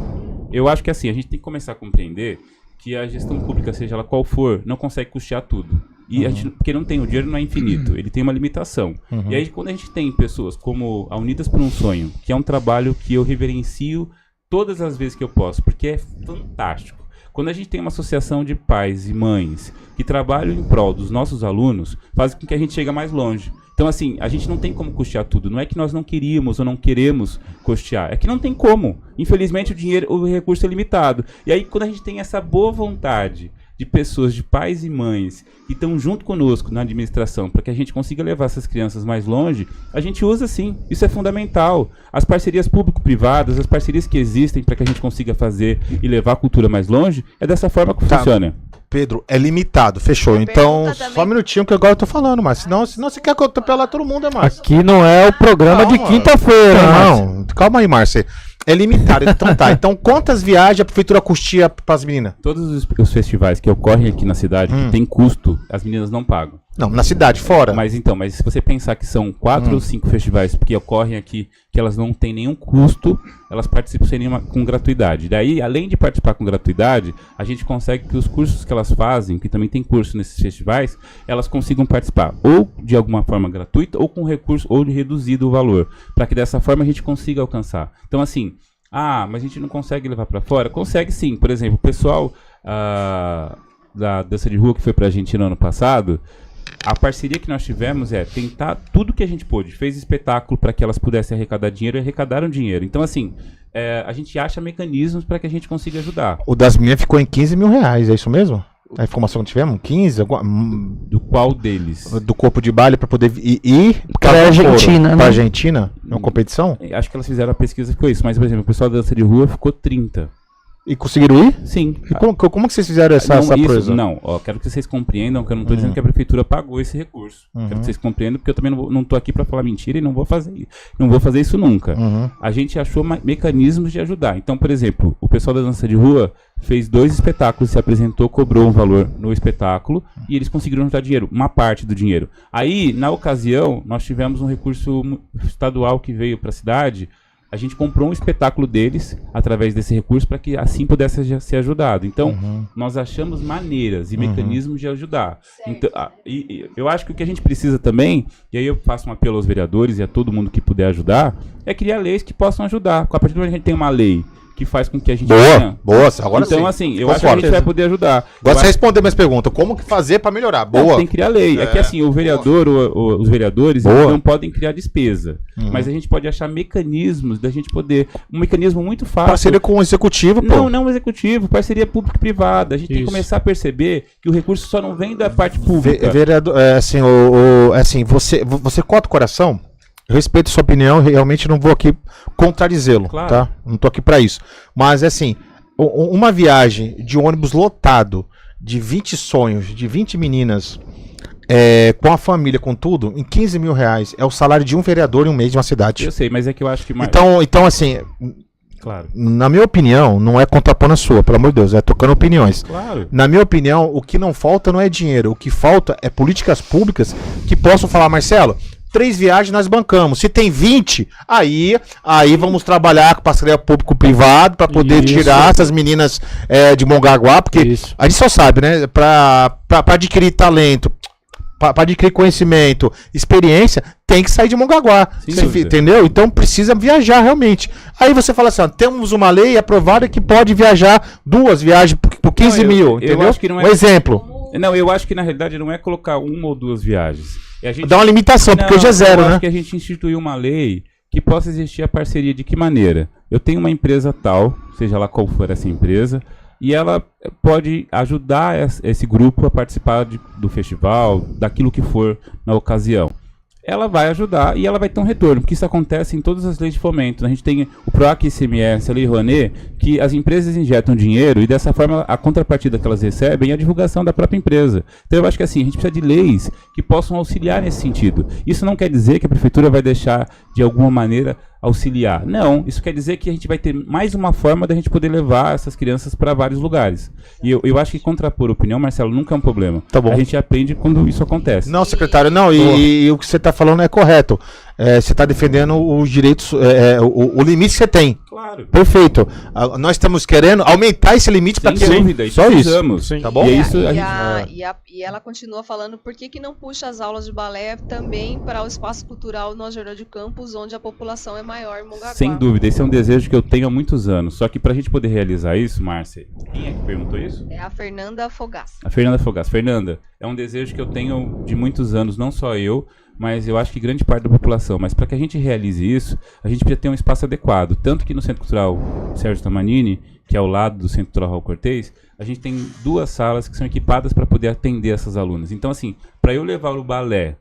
Eu acho que assim, a gente tem que começar a compreender que a gestão pública, seja ela qual for, não consegue custear tudo. E a gente, porque não tem, o dinheiro não é infinito, ele tem uma limitação. E aí quando a gente tem pessoas como a Unidas por um Sonho, que é um trabalho que eu reverencio todas as vezes que eu posso, porque é fantástico. Quando a gente tem uma associação de pais e mães que trabalham em prol dos nossos alunos, faz com que a gente chegue mais longe. Então, assim, a gente não tem como custear tudo. Não é que nós não queríamos ou não queremos custear. É que não tem como. Infelizmente, o recurso é limitado. E aí, quando a gente tem essa boa vontade de pessoas, de pais e mães que estão junto conosco na administração para que a gente consiga levar essas crianças mais longe, a gente usa sim, isso é fundamental. As parcerias público-privadas, as parcerias que existem para que a gente consiga fazer e levar a cultura mais longe, é dessa forma que funciona.
Pedro, é limitado, fechou. Então, só um minutinho que agora eu tô falando, mas senão você quer que eu atropelar todo mundo, é Márcio.
Aqui não é o programa de quinta-feira,
não. Calma aí, Márcio. É limitado, então tá. Então, quantas viagens a prefeitura custia pras meninas?
Todos os festivais que ocorrem aqui na cidade, que tem custo, as meninas não pagam.
Não, na cidade, fora.
Mas se você pensar que são 4 ou 5 festivais que ocorrem aqui, que elas não têm nenhum custo, elas participam com gratuidade. Daí, além de participar com gratuidade, a gente consegue que os cursos que elas fazem, que também tem curso nesses festivais, elas consigam participar ou de alguma forma gratuita, ou com recurso, ou de reduzido o valor, para que dessa forma a gente consiga alcançar. Então, assim, mas a gente não consegue levar para fora? Consegue sim. Por exemplo, o pessoal da dança de rua que foi para a Argentina ano passado, a parceria que nós tivemos é tentar tudo que a gente pôde. Fez espetáculo para que elas pudessem arrecadar dinheiro e arrecadaram dinheiro. Então, assim, a gente acha mecanismos para que a gente consiga ajudar.
O das meninas ficou em 15 mil reais, é isso mesmo? A informação que tivemos? 15?
Do qual deles?
Do corpo de baile para poder ir
para a Argentina.
Para a Argentina? Uma competição?
Acho que elas fizeram a pesquisa, ficou isso. Mas, por exemplo, o pessoal da dança de rua ficou 30.
E conseguiram ir?
Sim.
E como que vocês fizeram essa proeza?
Não, quero que vocês compreendam que eu não estou dizendo que a prefeitura pagou esse recurso. Quero que vocês compreendam, porque eu também não estou aqui para falar mentira e não vou fazer isso nunca. A gente achou mecanismos de ajudar. Então, por exemplo, o pessoal da dança de rua fez 2 espetáculos, se apresentou, cobrou um valor no espetáculo e eles conseguiram juntar dinheiro, uma parte do dinheiro. Aí, na ocasião, nós tivemos um recurso estadual que veio para a cidade. A gente comprou um espetáculo deles através desse recurso para que assim pudesse ser ajudado. Então, nós achamos maneiras e mecanismos de ajudar. Então, eu acho que o que a gente precisa também, e aí eu faço um apelo aos vereadores e a todo mundo que puder ajudar, é criar leis que possam ajudar. A partir do momento que a gente tem uma lei que faz com que a gente
Boa, agora
então,
sim.
assim, eu acho que a gente vai poder ajudar.
Gosto de responder minhas perguntas. Como que fazer para melhorar? Boa.
Tem que criar lei. É que assim, o vereador, os vereadores não podem criar despesa. Mas a gente pode achar mecanismos da gente poder. Um mecanismo muito fácil.
Parceria com o executivo, pô.
Não o executivo, parceria público-privada. A gente tem que começar a perceber que o recurso só não vem da parte pública.
Vereador, você corta o coração? Eu respeito sua opinião, realmente não vou aqui contradizê-lo, tá? Não tô aqui para isso. Mas, assim, uma viagem de ônibus lotado, de 20 sonhos, de 20 meninas, com a família, com tudo, em 15 mil reais, é o salário de um vereador em um mês de uma cidade.
Eu sei, mas é que eu acho que...
Então assim...
Claro.
Na minha opinião, não é contrapondo a sua, pelo amor de Deus, é tocando opiniões.
Claro.
Na minha opinião, o que não falta não é dinheiro, o que falta é políticas públicas que possam falar, Marcelo... 3 viagens nós bancamos. Se tem 20, aí vamos trabalhar com parceria público-privado para poder tirar essas meninas de Mongaguá, porque a gente só sabe, né? Para adquirir talento, para adquirir conhecimento, experiência, tem que sair de Mongaguá. Entendeu? Então precisa viajar realmente. Aí você fala assim: ó, temos uma lei aprovada que pode viajar 2 viagens por 15 mil. Entendeu?
Eu acho que não é...
Um exemplo.
Não, eu acho que na realidade não é colocar 1 ou 2 viagens.
Dá uma limitação, porque hoje é 0, né?
Eu acho que a gente instituiu uma lei que possa existir a parceria de que maneira? Eu tenho uma empresa tal, seja lá qual for essa empresa, e ela pode ajudar esse grupo a participar do festival, daquilo que for na ocasião. Ela vai ajudar e ela vai ter um retorno, porque isso acontece em todas as leis de fomento. A gente tem o PROAC, ICMS, a Lei Rouanet, que as empresas injetam dinheiro e dessa forma a contrapartida que elas recebem é a divulgação da própria empresa. Então eu acho que assim, a gente precisa de leis que possam auxiliar nesse sentido. Isso não quer dizer que a prefeitura vai deixar de alguma maneira auxiliar. Não, isso quer dizer que a gente vai ter mais uma forma da gente poder levar essas crianças para vários lugares. E eu acho que contrapor opinião, Marcelo, nunca é um problema.
Tá bom.
A gente aprende quando isso acontece.
Não, secretário, não, e o que você está falando é correto. Você está defendendo os direitos, o limite que você tem.
Claro.
Perfeito. Nós estamos querendo aumentar esse limite para que...
Sem dúvida,
só
precisamos.
Isso. Tá bom?
E ela continua falando por que não puxa as aulas de balé também para o espaço cultural no Jardim de Campos, onde a população é maior em Mongaguá.
Sem dúvida, esse é um desejo que eu tenho há muitos anos. Só que para a gente poder realizar isso, Márcia, quem é que perguntou isso?
É a Fernanda Fogaça.
A Fernanda Fogaça. Fernanda, é um desejo que eu tenho de muitos anos, não só eu, mas eu acho que grande parte da população. Mas para que a gente realize isso, a gente precisa ter um espaço adequado. Tanto que no Centro Cultural Sérgio Tamanini, que é ao lado do Centro Cultural Raul Cortez, a gente tem 2 salas que são equipadas para poder atender essas alunas. Então, assim, para eu levar o balé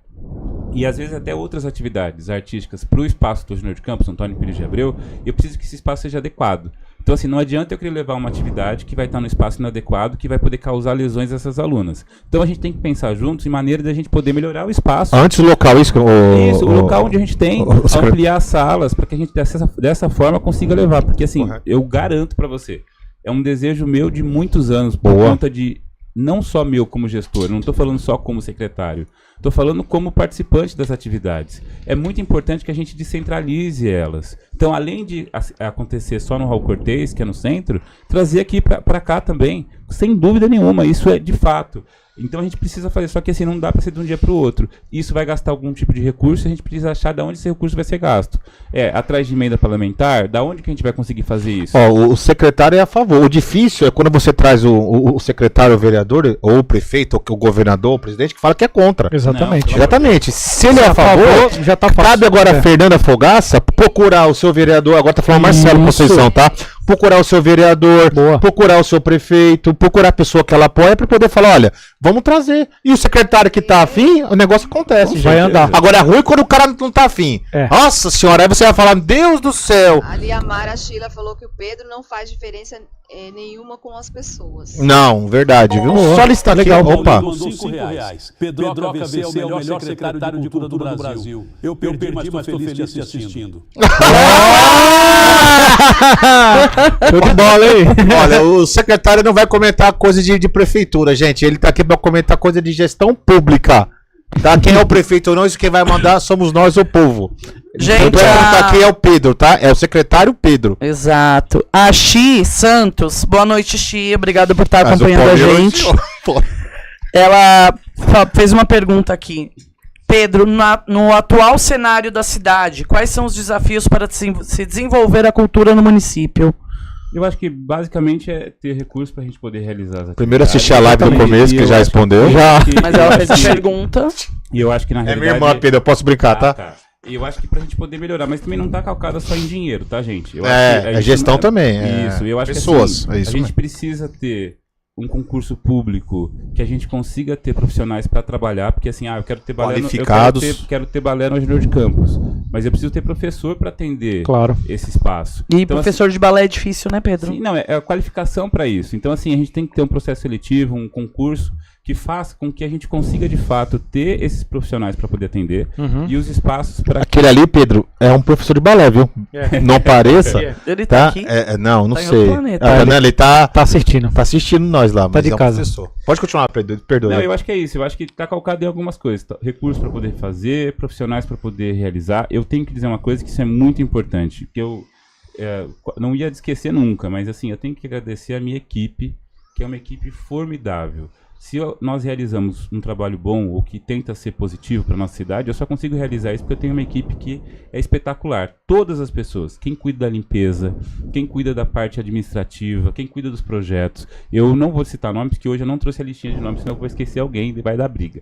e às vezes até outras atividades artísticas para o espaço do Júnior de Campos, Antônio Pires de Abreu, eu preciso que esse espaço seja adequado. Então, assim, não adianta eu querer levar uma atividade que vai estar no espaço inadequado, que vai poder causar lesões a essas alunas. Então, a gente tem que pensar juntos em maneira de a gente poder melhorar o espaço.
Antes o local,
o local onde a gente tem, ampliar as salas, para que a gente dessa forma consiga levar. Porque, assim, eu garanto para você, é um desejo meu de muitos anos, por conta de... Não só meu como gestor, não estou falando só como secretário, estou falando como participante das atividades. É muito importante que a gente descentralize elas. Então, além de acontecer só no Raul Cortez, que é no centro, trazer aqui para cá também, sem dúvida nenhuma, isso é de fato. Então a gente precisa fazer, só que assim, não dá para ser de um dia para o outro. Isso vai gastar algum tipo de recurso, a gente precisa achar de onde esse recurso vai ser gasto. Atrás de emenda parlamentar, da onde que a gente vai conseguir fazer isso?
O secretário é a favor. O difícil é quando você traz o secretário, o vereador, ou o prefeito, ou o governador, o presidente, que fala que é contra.
Exatamente.
Exatamente. Se ele é a favor, já tá cabe agora a Fernanda Fogaça procurar o seu vereador, agora tá falando Marcelo Conceição, tá? procurar o seu vereador,
Boa.
procurar o seu prefeito, procurar a pessoa que ela apoia pra poder falar, olha, vamos trazer. E o secretário que tá afim, o negócio acontece, gente.
Vai andar.
Agora é ruim quando o cara não tá afim.
É.
Nossa senhora, aí você vai falar, Deus do céu.
Ali a Mara Sheila falou que o Pedro não faz diferença nenhuma com as pessoas.
Não, verdade, viu? Só listar aqui,
legal.
opa.
Mandou R$5. Pedroca VC é o melhor secretário de cultura do Brasil. Eu perdi, mas estou feliz te assistindo.
Show de bola, hein?
Olha, o secretário não vai comentar coisa de prefeitura, gente. Ele tá aqui pra comentar coisa de gestão pública. Tá? Quem é o prefeito ou não, isso quem vai mandar somos nós, o povo.
Gente,
Quem é o Pedro, tá? É o secretário Pedro.
Exato. A Xi Santos, boa noite, Xi. Obrigado por estar
Mas o
acompanhando a
Paulo
gente.
hoje-
Ela fez uma pergunta aqui. Pedro, no atual cenário da cidade, quais são os desafios para se desenvolver a cultura no município?
Eu acho que basicamente é ter recursos pra gente poder realizar as
Primeiro
atividades.
assisti a live no começo, que já respondeu. Já.
Mas ela fez a pergunta.
E eu acho que na
É
realidade...
minha irmã, Pedro, eu posso brincar, tá?
E eu acho que pra gente poder melhorar, mas também não tá calcada só em dinheiro, tá, gente? Eu
É,
acho que a
é
gente
gestão
não-
também, é
Isso, eu acho
pessoas,
que assim,
é isso
a gente
mesmo.
precisa ter um concurso público que a gente consiga ter profissionais pra trabalhar, porque assim, eu quero ter balé
Qualificados.
quero ter balé no Engenheiro de Campos, mas eu preciso ter professor pra atender
Claro.
esse espaço.
E
Então,
professor de balé é difícil, né, Pedro?
Sim, não, é a qualificação para isso. Então, assim, a gente tem que ter um processo seletivo, um concurso que faça com que a gente consiga, de fato, ter esses profissionais para poder atender e os espaços para...
Aquele ali, Pedro, é um professor de balé, viu? Não pareça.
Ele tá aqui.
Não, não
Tá em
sei.
outro planeta.
Tá vendo? Ele tá
Tá assistindo.
assistindo nós lá, mas
de
é um
casa.
professor. Pode continuar, Pedro, perdoa.
Não, eu acho que é isso. Eu acho que tá calcado em algumas coisas. Recursos para poder fazer, profissionais para poder realizar. Eu tenho que dizer uma coisa que isso é muito importante, que eu não ia esquecer nunca, mas assim, eu tenho que agradecer a minha equipe, que é uma equipe formidável. Se nós realizamos um trabalho bom ou que tenta ser positivo para nossa cidade, eu só consigo realizar isso porque eu tenho uma equipe que é espetacular. Todas as pessoas, quem cuida da limpeza, quem cuida da parte administrativa, quem cuida dos projetos. Eu não vou citar nomes, porque hoje eu não trouxe a listinha de nomes, senão eu vou esquecer alguém e vai dar briga.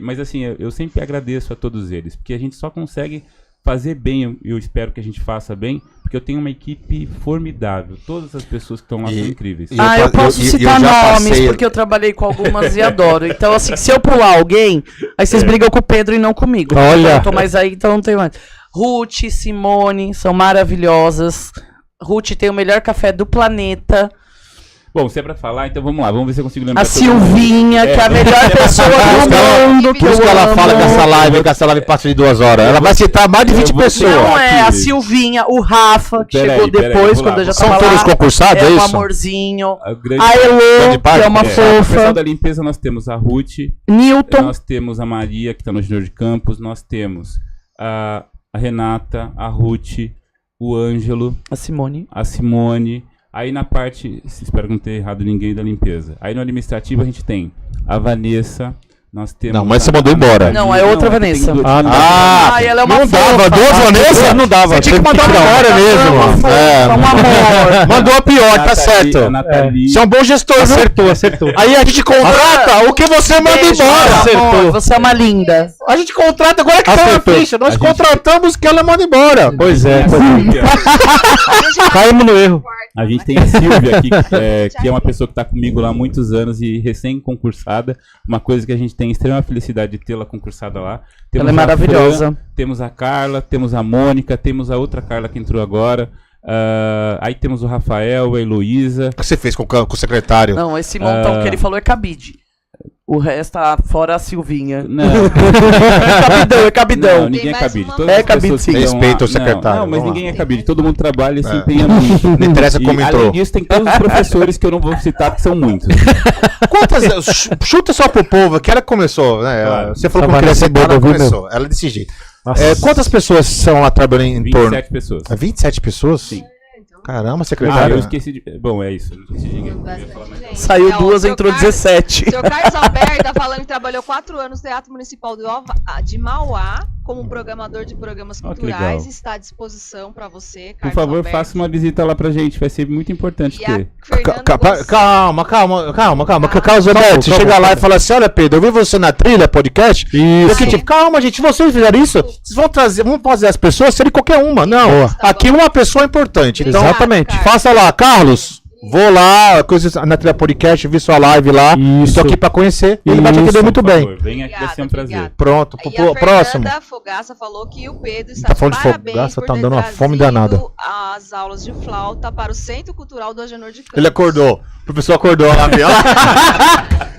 Mas assim, eu sempre agradeço a todos eles, porque a gente só consegue fazer bem, eu espero que a gente faça bem, porque eu tenho uma equipe formidável. Todas as pessoas que estão lá são incríveis.
Eu posso citar nomes, porque eu trabalhei com algumas e adoro. Então, assim, se eu pular alguém, aí vocês brigam com o Pedro e não comigo.
Olha.
Eu tô mais aí, então não tem mais. Ruth, Simone, são maravilhosas. Ruth tem o melhor café do planeta.
Bom, se é pra falar, então vamos lá, vamos ver se eu consigo lembrar.
A Silvinha, que é a melhor pessoa do mundo.
Por isso que ela fala que essa live passa de 2 horas. Ela vai citar mais de 20 pessoas.
Não é, a Silvinha, o Rafa, que chegou depois, quando eu já tava lá.
São todos concursados, é
um
isso?
amorzinho.
A grande-
A Elô, que é uma
O pessoal
fofa.
da limpeza, nós temos a Ruth,
Newton.
nós temos a Maria, que tá no Engenheiro de Campos, nós temos a Renata, a Ruth, o Ângelo,
a
Simone. Aí na parte, espero não ter errado ninguém da limpeza. Aí no administrativo a gente tem a Vanessa, nós temos...
Não, mas você mandou embora.
Não, é outra Vanessa.
Ah,
ela é uma
não dava,
fofa.
2 Vanessa? Não dava. Você tinha que mandar embora mesmo, mano. Mandou a pior, tá certo. Você é um bom gestor, viu?
Acertou.
Aí a gente contrata o que você manda
Beijo,
embora.
amor, você é uma linda.
A gente contrata, agora que tá na ficha. Nós contratamos que ela manda embora.
Pois é. Caímos no erro.
A gente tem a Silvia aqui, que é uma pessoa que está comigo lá há muitos anos e recém-concursada. Uma coisa que a gente tem extrema felicidade de tê-la concursada lá. Temos
Ela é maravilhosa.
Fran, temos a Carla, temos a Mônica, temos a outra Carla que entrou agora. Aí temos o Rafael, a Heloísa.
O que você fez com o secretário?
Não, esse montão que ele falou é cabide. O resto tá fora a Silvinha.
Não.
É cabidão.
Não, ninguém é cabide. Todas
É
as
cabide,
pessoas que
sim.
estão
Respeita
lá-
o secretário,
Não, mas
vamos
ninguém é cabide. Todo mundo trabalha e se empenha
Não
muito.
interessa como
E,
entrou.
além disso, tem todos os professores que eu não vou citar, que são muitos.
Chuta só pro povo, que ela começou, né?
Claro.
Você falou
Essa
que queria ser
Vanessa
boa, ela
boa, viu,
começou. Ela é desse jeito.
Nossa.
Quantas pessoas são lá trabalhando em torno?
27 pessoas.
27 pessoas?
Sim.
Caramba,
Ah,
secretário.
eu esqueci de... Bom, é isso. Eu não esqueci de ninguém. Eu ia falar mais nada.
Saiu
ó,
duas,
o seu
entrou
Carlos-
17.
O seu Carlos Alberto tá falando que trabalhou 4 anos no Teatro Municipal de Mauá como programador de programas
que
culturais,
legal.
está à disposição para você,
Por
Carlos
favor,
Alberto.
faça uma visita lá pra gente, vai ser muito importante
E a
ter.
Fernanda
Calma. Carlos Alberto, você chega lá e fala assim: olha, Pedro, eu vi você na trilha, podcast. Isso. Calma, gente, vocês fizeram isso? Vocês vão trazer, vamos fazer as pessoas serem qualquer uma. Não, aqui uma pessoa é importante. Então,
Exatamente.
faça lá, Carlos. Vou lá, na trilha podcast, vi sua live lá. Estou aqui pra conhecer. Ele vai te entender muito bem.
Vem aqui, vai ser um prazer.
Pronto,
E a
próximo.
Fernanda Fogaça falou que o Pedro está
Tá
de
falando de
parabéns
Fogaça,
por
tá
ter
dando uma fome
trazido
danada.
as aulas de flauta para o Centro Cultural do Agenor de Campos.
Ele acordou. O professor acordou lá, viu?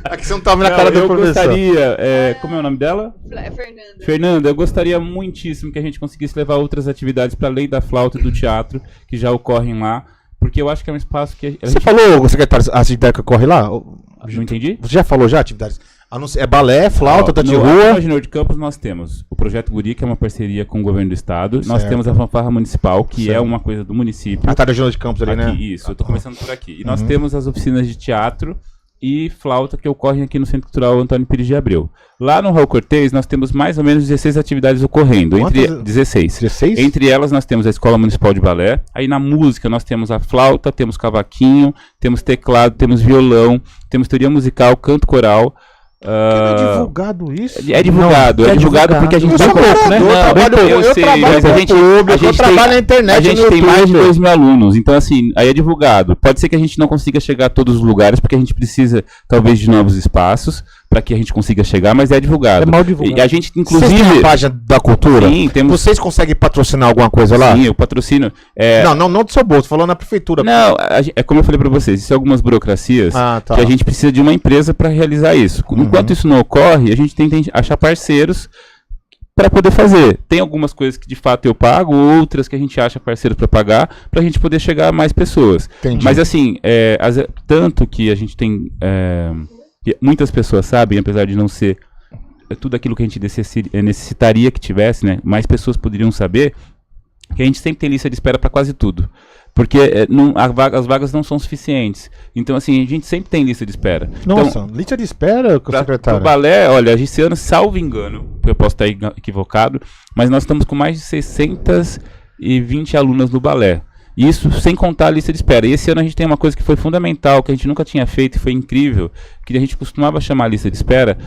Aqui você não tá vendo a cara do professor.
Eu gostaria, como é o nome dela?
Fernanda.
Fernanda, eu gostaria muitíssimo que a gente conseguisse levar outras atividades para além da flauta e do teatro, que já ocorrem lá, porque eu acho que é um espaço que
Você falou, secretário, a atividade que ocorre lá?
Não entendi?
Você já falou atividades? É balé, flauta, tá de
No
rua?
Agenor de Campos nós temos o Projeto Guri, que é uma parceria com o governo do estado. Nós
Certo.
temos a fanfarra municipal, que
Certo.
é uma coisa do município.
Ah, tá de Agenor de Campos ali,
aqui,
né?
Isso, eu tô começando por aqui. E nós temos as oficinas de teatro e flauta que ocorrem aqui no Centro Cultural Antônio Pires de Abreu. Lá no Raul Cortez nós temos mais ou menos 16 atividades ocorrendo. Entre 16.
16?
Entre elas nós temos a Escola Municipal de Balé. Aí na música nós temos a flauta, temos cavaquinho, temos teclado, temos violão, temos teoria musical, canto coral.
É divulgado isso?
É divulgado, é divulgado porque a gente
Eu trabalho na internet,
a gente
no
tem
YouTube.
mais de 2.000 alunos, então assim, aí é divulgado. Pode ser que a gente não consiga chegar a todos os lugares, porque a gente precisa talvez de novos espaços para que a gente consiga chegar, mas é divulgado.
É mal divulgado.
E a gente
Vocês
inclusive
têm a página da cultura?
Sim, temos.
Vocês conseguem patrocinar alguma coisa lá?
Sim, o patrocínio
Não do seu bolso, falando na prefeitura.
Não, é como eu falei para vocês, existem algumas burocracias
Tá.
que a gente precisa de uma empresa para realizar isso. Enquanto isso não ocorre, a gente tenta achar parceiros para poder fazer. Tem algumas coisas que de fato eu pago, outras que a gente acha parceiros para pagar, para a gente poder chegar a mais pessoas.
Entendi.
Mas assim, tanto que a gente tem, que muitas pessoas sabem, apesar de não ser tudo aquilo que a gente necessitaria que tivesse, né? Mais pessoas poderiam saber que a gente sempre tem lista de espera para quase tudo. Porque as vagas não são suficientes. Então, assim, a gente sempre tem lista de espera.
Nossa,
então,
lista de espera, secretário?
O balé, olha, esse ano, salvo engano, eu posso estar equivocado, mas nós estamos com mais de 620 alunas no balé. Isso sem contar a lista de espera. E esse ano a gente tem uma coisa que foi fundamental, que a gente nunca tinha feito e foi incrível, que a gente costumava chamar a lista de espera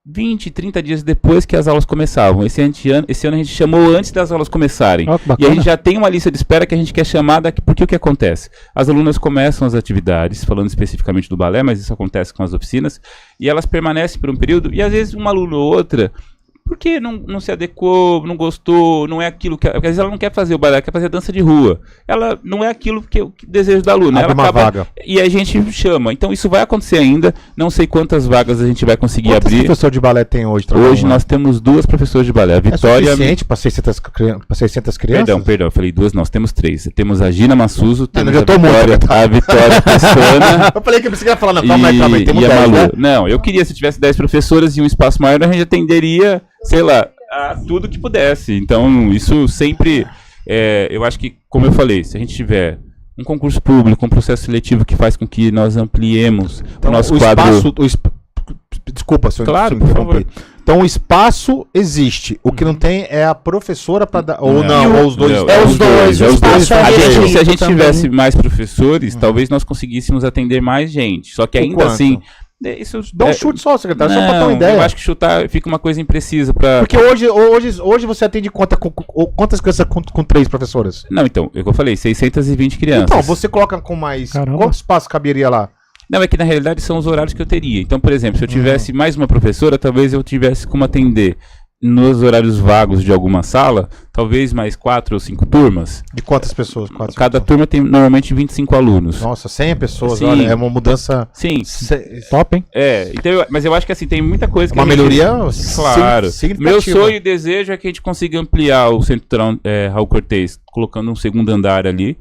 20, 30 dias depois que as aulas começavam. Esse ano a gente chamou antes das aulas começarem. E a gente já tem uma lista de espera que a gente quer chamar porque o que acontece? As alunas começam as atividades, falando especificamente do balé, mas isso acontece com as oficinas, e elas permanecem por um período, e às vezes uma aluna ou outra, porque não se adequou, não gostou, não é aquilo que... Às vezes ela não quer fazer o balé, ela quer fazer dança de rua. Ela não é aquilo que o desejo da aluna.
Abre
ela
uma vaga.
E a gente chama. Então isso vai acontecer ainda. Não sei quantas vagas a gente vai conseguir
Quantos
abrir.
professor de balé tem hoje?
Hoje nós temos 2 professoras de balé. A Vitória...
É suficiente para 600 crianças?
Perdão, eu falei 2, nós temos 3. Temos a Gina Massuzo, temos a Vitória Pestana.
Eu falei que você ia falar, não, calma aí, temos 10,
Malu.
né?
Não, eu queria, se tivesse 10 professoras e um espaço maior, a gente atenderia, sei lá, a tudo que pudesse. Então, isso sempre, eu acho que, como eu falei, se a gente tiver um concurso público, um processo seletivo que faz com que nós ampliemos o nosso quadro...
Desculpa, senhor.
Claro, por favor.
Então o espaço existe. O que não tem é a professora para dar. Ou não, ou os dois.
É os dois. Se a gente
também.
tivesse mais professores, talvez nós conseguíssemos atender mais gente. Só que ainda
quanto?
assim. Isso
Dá um chute só, secretário, só para ter
não,
uma ideia.
eu acho que chutar fica uma coisa imprecisa para.
Porque hoje você atende quantas crianças com 3 professoras?
Não, então, eu falei, 620 crianças.
Então, você coloca com mais.
Caramba.
Quanto espaço caberia lá?
Não, é que na realidade são os horários que eu teria. Então, por exemplo, se eu tivesse mais uma professora, talvez eu tivesse como atender nos horários vagos de alguma sala, talvez mais 4 ou 5 turmas.
De quantas pessoas?
Cada turma tem normalmente 25 alunos.
Nossa, 100 pessoas,
Sim.
olha, é uma mudança.
Sim.
Top, hein?
Então mas eu acho que assim, tem muita coisa que
Uma
a gente...
melhoria
Claro.
significativa.
Meu sonho e desejo é que a gente consiga ampliar o Centro Raul Cortez, colocando um segundo andar ali.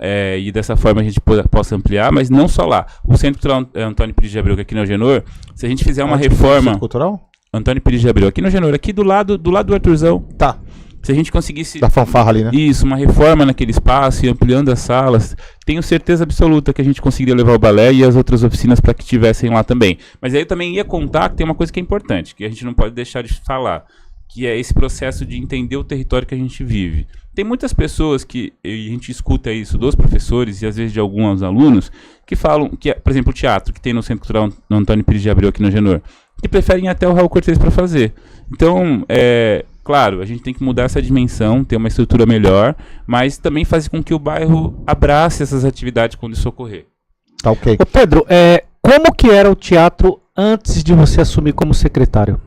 E dessa forma a gente possa ampliar, mas não só lá. O Centro Cultural Antônio Pires de Abreu, que aqui no Agenor, se a gente fizer uma reforma...
Centro Cultural?
Antônio Pires de Abreu, aqui no Agenor, aqui do lado do Arthurzão.
Tá.
Se a gente conseguisse...
Da fanfarra ali, né?
Isso, uma reforma naquele espaço e ampliando as salas, tenho certeza absoluta que a gente conseguiria levar o balé e as outras oficinas para que estivessem lá também. Mas aí eu também ia contar que tem uma coisa que é importante, que a gente não pode deixar de falar. que é esse processo de entender o território que a gente vive. Tem muitas pessoas que, e a gente escuta isso dos professores e às vezes de alguns alunos, que falam, que, por exemplo, o teatro que tem no Centro Cultural Antônio Pires de Abreu aqui no Agenor, que preferem ir até o Raul Cortez para fazer. Então, claro, a gente tem que mudar essa dimensão, ter uma estrutura melhor, mas também fazer com que o bairro abrace essas atividades quando isso ocorrer.
Tá ok.
Ô Pedro, como que era o teatro antes de você assumir como secretário?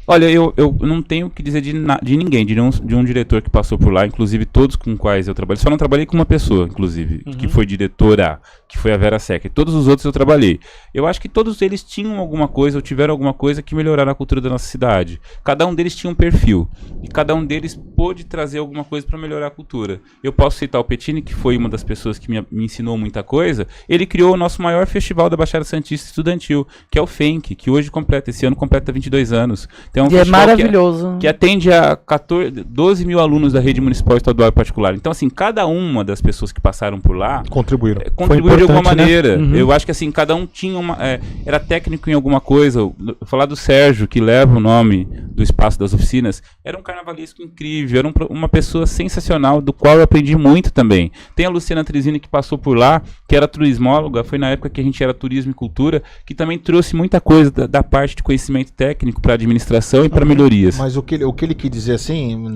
Olha, eu não tenho o que dizer de ninguém, de um diretor que passou por lá, inclusive todos com quais eu trabalhei. Só não trabalhei com uma pessoa, inclusive, que foi diretora, que foi a Vera Seca. E todos os outros eu trabalhei. Eu acho que todos eles tinham alguma coisa, ou tiveram alguma coisa que melhoraram a cultura da nossa cidade. Cada um deles tinha um perfil. E cada um deles pôde trazer alguma coisa para melhorar a cultura. Eu posso citar o Pettini, que foi uma das pessoas que me ensinou muita coisa. Ele criou o nosso maior festival da Baixada Santista Estudantil, que é o FENC, que hoje esse ano completa 22 anos. Então, é um festival
maravilhoso.
Que atende a 12 mil alunos da rede municipal, estadual e particular. Então, assim, cada uma das pessoas que passaram por lá
contribuiu
de alguma maneira. Né? Eu acho que assim, cada um tinha era técnico em alguma coisa. Eu falar do Sérgio, que leva o nome do Espaço das Oficinas, era um carnavalesco incrível, era uma pessoa sensacional, do qual eu aprendi muito também. Tem a Luciana Trizini, que passou por lá, que era turismóloga, foi na época que a gente era Turismo e Cultura, que também trouxe muita coisa da parte de conhecimento técnico para administração e para melhorias.
Mas o que ele quis dizer assim,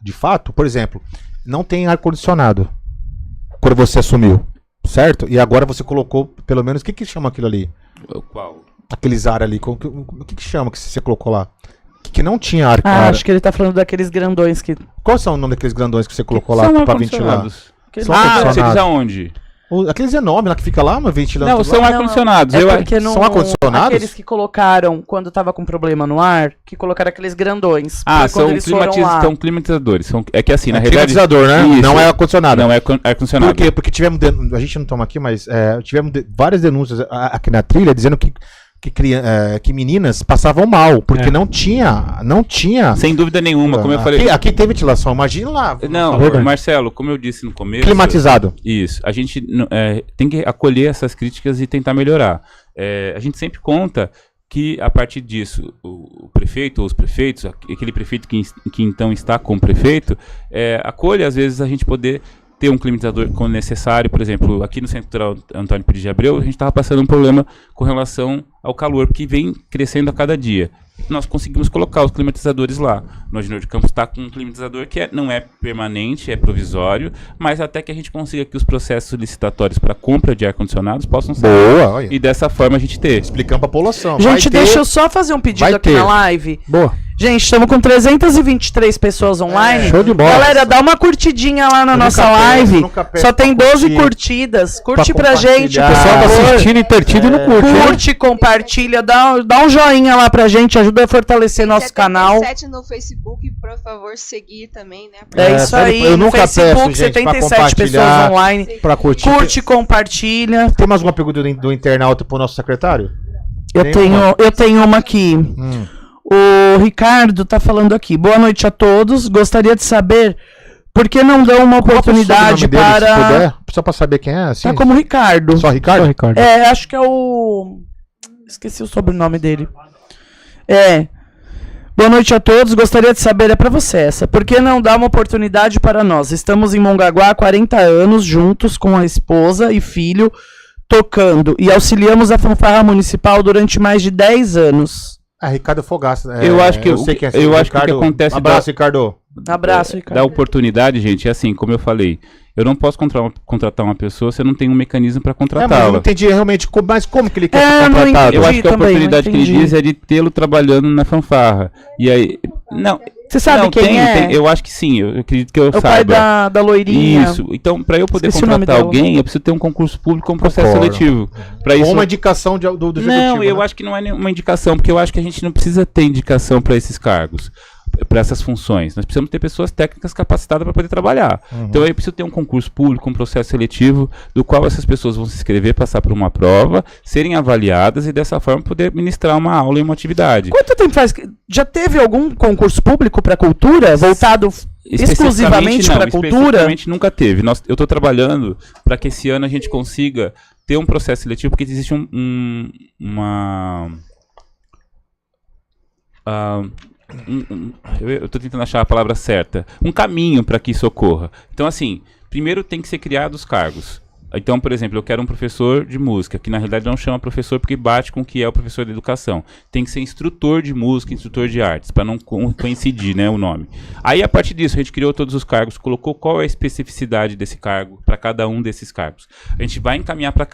de fato, por exemplo, não tem ar-condicionado quando você assumiu, certo? E agora você colocou, pelo menos, o que chama aquilo ali?
Qual?
Aqueles ar ali, o que chama que você colocou lá? Que não tinha ar.
Acho que ele tá falando daqueles grandões que...
Quais são o nome daqueles grandões que você colocou lá para ventilar?
Vocês aonde?
Aqueles enormes lá que fica lá, ventilando.
Não, são ar-condicionados.
São ar-condicionados?
Aqueles que colocaram, quando tava com problema no ar, que colocaram aqueles grandões.
São climatizadores. É que assim, na realidade...
climatizador, né?
Isso.
Não é ar-condicionado.
Não é ar-condicionado.
Por quê? Porque tivemos... A gente não toma aqui, mas tivemos várias denúncias aqui na trilha dizendo que meninas passavam mal, porque não tinha...
Sem dúvida nenhuma, como eu falei...
Aqui tem ventilação, imagina lá.
Não, Marcelo, como eu disse no começo...
Climatizado.
Isso, a gente tem que acolher essas críticas e tentar melhorar. A gente sempre conta que, a partir disso, o prefeito ou os prefeitos, aquele prefeito que então está com o prefeito, acolhe, às vezes, a gente poder... ter um climatizador quando necessário. Por exemplo, aqui no Centro Cultural Antônio Pires de Abreu, a gente estava passando um problema com relação ao calor, que vem crescendo a cada dia. Nós conseguimos colocar os climatizadores lá. No Agenor de Campos está com um climatizador que não é permanente, é provisório, mas até que a gente consiga que os processos licitatórios para compra de ar-condicionados possam ser.
Boa,
e dessa forma a gente ter.
Explicando para a população.
Gente, deixa eu só fazer um pedido aqui na live.
Boa.
Gente, estamos com 323 pessoas online.
Show de bola.
Galera, dá uma curtidinha lá na nossa live. Só tem 12 curtidas. Curte pra gente.
O pessoal tá assistindo, entretido e não curte.
Curte, compartilha, dá um joinha lá pra gente. Ajuda a fortalecer nosso canal.
77 no Facebook, por favor, seguir também, né?
É isso aí.
Eu
no
nunca
Facebook,
peço, gente,
77 pessoas online.
Pra curtir.
Curte, compartilha.
Tem mais alguma pergunta do internauta pro nosso secretário?
Eu tenho uma aqui. O Ricardo tá falando aqui. Boa noite a todos. Gostaria de saber por que não dão uma oportunidade para...
Se puder, só pra saber quem é. Assim.
Tá como Ricardo.
Só Ricardo?
Acho que é o... Esqueci o sobrenome dele. Boa noite a todos. Gostaria de saber, é pra você essa. Por que não dá uma oportunidade para nós? Estamos em Mongaguá há 40 anos, juntos com a esposa e filho, tocando. E auxiliamos a fanfarra municipal durante mais de 10 anos.
Ricardo Fogaça.
Eu acho que
sei quem é.
Eu acho que o que acontece...
Abraço, Ricardo.
Abraço, Ricardo.
Da oportunidade, gente, é assim, como eu falei, eu não posso contratar uma pessoa se eu não tenho um mecanismo para contratá-la.
Mas eu não entendi realmente mas como que ele quer ser contratado.
Eu acho que a oportunidade que ele diz é de tê-lo trabalhando na fanfarra. E aí... Não...
Você sabe quem é?
Eu acho que sim, eu acredito que eu saiba.
O pai da loirinha.
Isso. Então, para eu poder contratar alguém, eu preciso ter um concurso público com um processo seletivo.
Ou uma indicação do executivo.
Não, eu acho que não é nenhuma indicação, porque eu acho que a gente não precisa ter indicação para esses cargos, para essas funções. Nós precisamos ter pessoas técnicas capacitadas para poder trabalhar. Então, eu preciso ter um concurso público, um processo seletivo, do qual essas pessoas vão se inscrever, passar por uma prova, serem avaliadas e dessa forma poder ministrar uma aula e uma atividade.
Quanto tempo faz? Já teve algum concurso público para cultura voltado exclusivamente para cultura?
Especificamente nunca teve. Eu estou trabalhando para que esse ano a gente consiga ter um processo seletivo, porque existe eu tô tentando achar a palavra certa, um caminho para que isso ocorra. Então, assim, primeiro tem que ser criados os cargos. Então, por exemplo, eu quero um professor de música, que na realidade não chama professor porque bate com o que é o professor de educação. Tem que ser instrutor de música, instrutor de artes, para não coincidir, né, o nome. Aí, a partir disso, a gente criou todos os cargos, colocou qual é a especificidade desse cargo, para cada um desses cargos. A gente vai encaminhar para a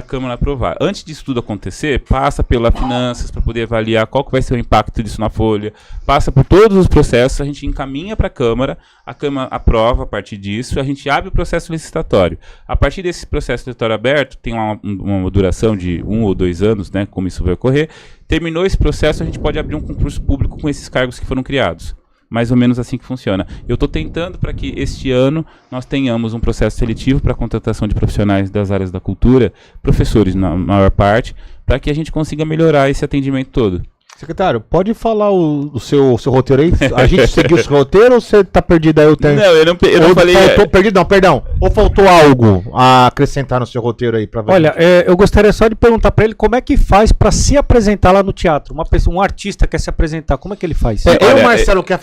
Câmara aprovar. Antes disso tudo acontecer, passa pela finanças, para poder avaliar qual que vai ser o impacto disso na folha, passa por todos os processos, a gente encaminha para a Câmara aprova a partir disso, a gente abre o processo licitatório. A partir desse processo licitatório aberto, tem uma duração de 1 ou 2 anos, né, como isso vai ocorrer. Terminou esse processo, a gente pode abrir um concurso público com esses cargos que foram criados. Mais ou menos assim que funciona. Eu estou tentando para que este ano nós tenhamos um processo seletivo para a contratação de profissionais das áreas da cultura, professores na maior parte, para que a gente consiga melhorar esse atendimento todo.
Secretário, pode falar o seu roteiro aí? A gente seguiu o seu roteiro ou você tá perdido aí?
Não, eu não falei...
Faltou, perdido, não, perdão. Ou faltou algo a acrescentar no seu roteiro aí?
Olha, eu gostaria só de perguntar pra ele como é que faz pra se apresentar lá no teatro. Um artista quer se apresentar, como é que ele faz?
O Marcelo quer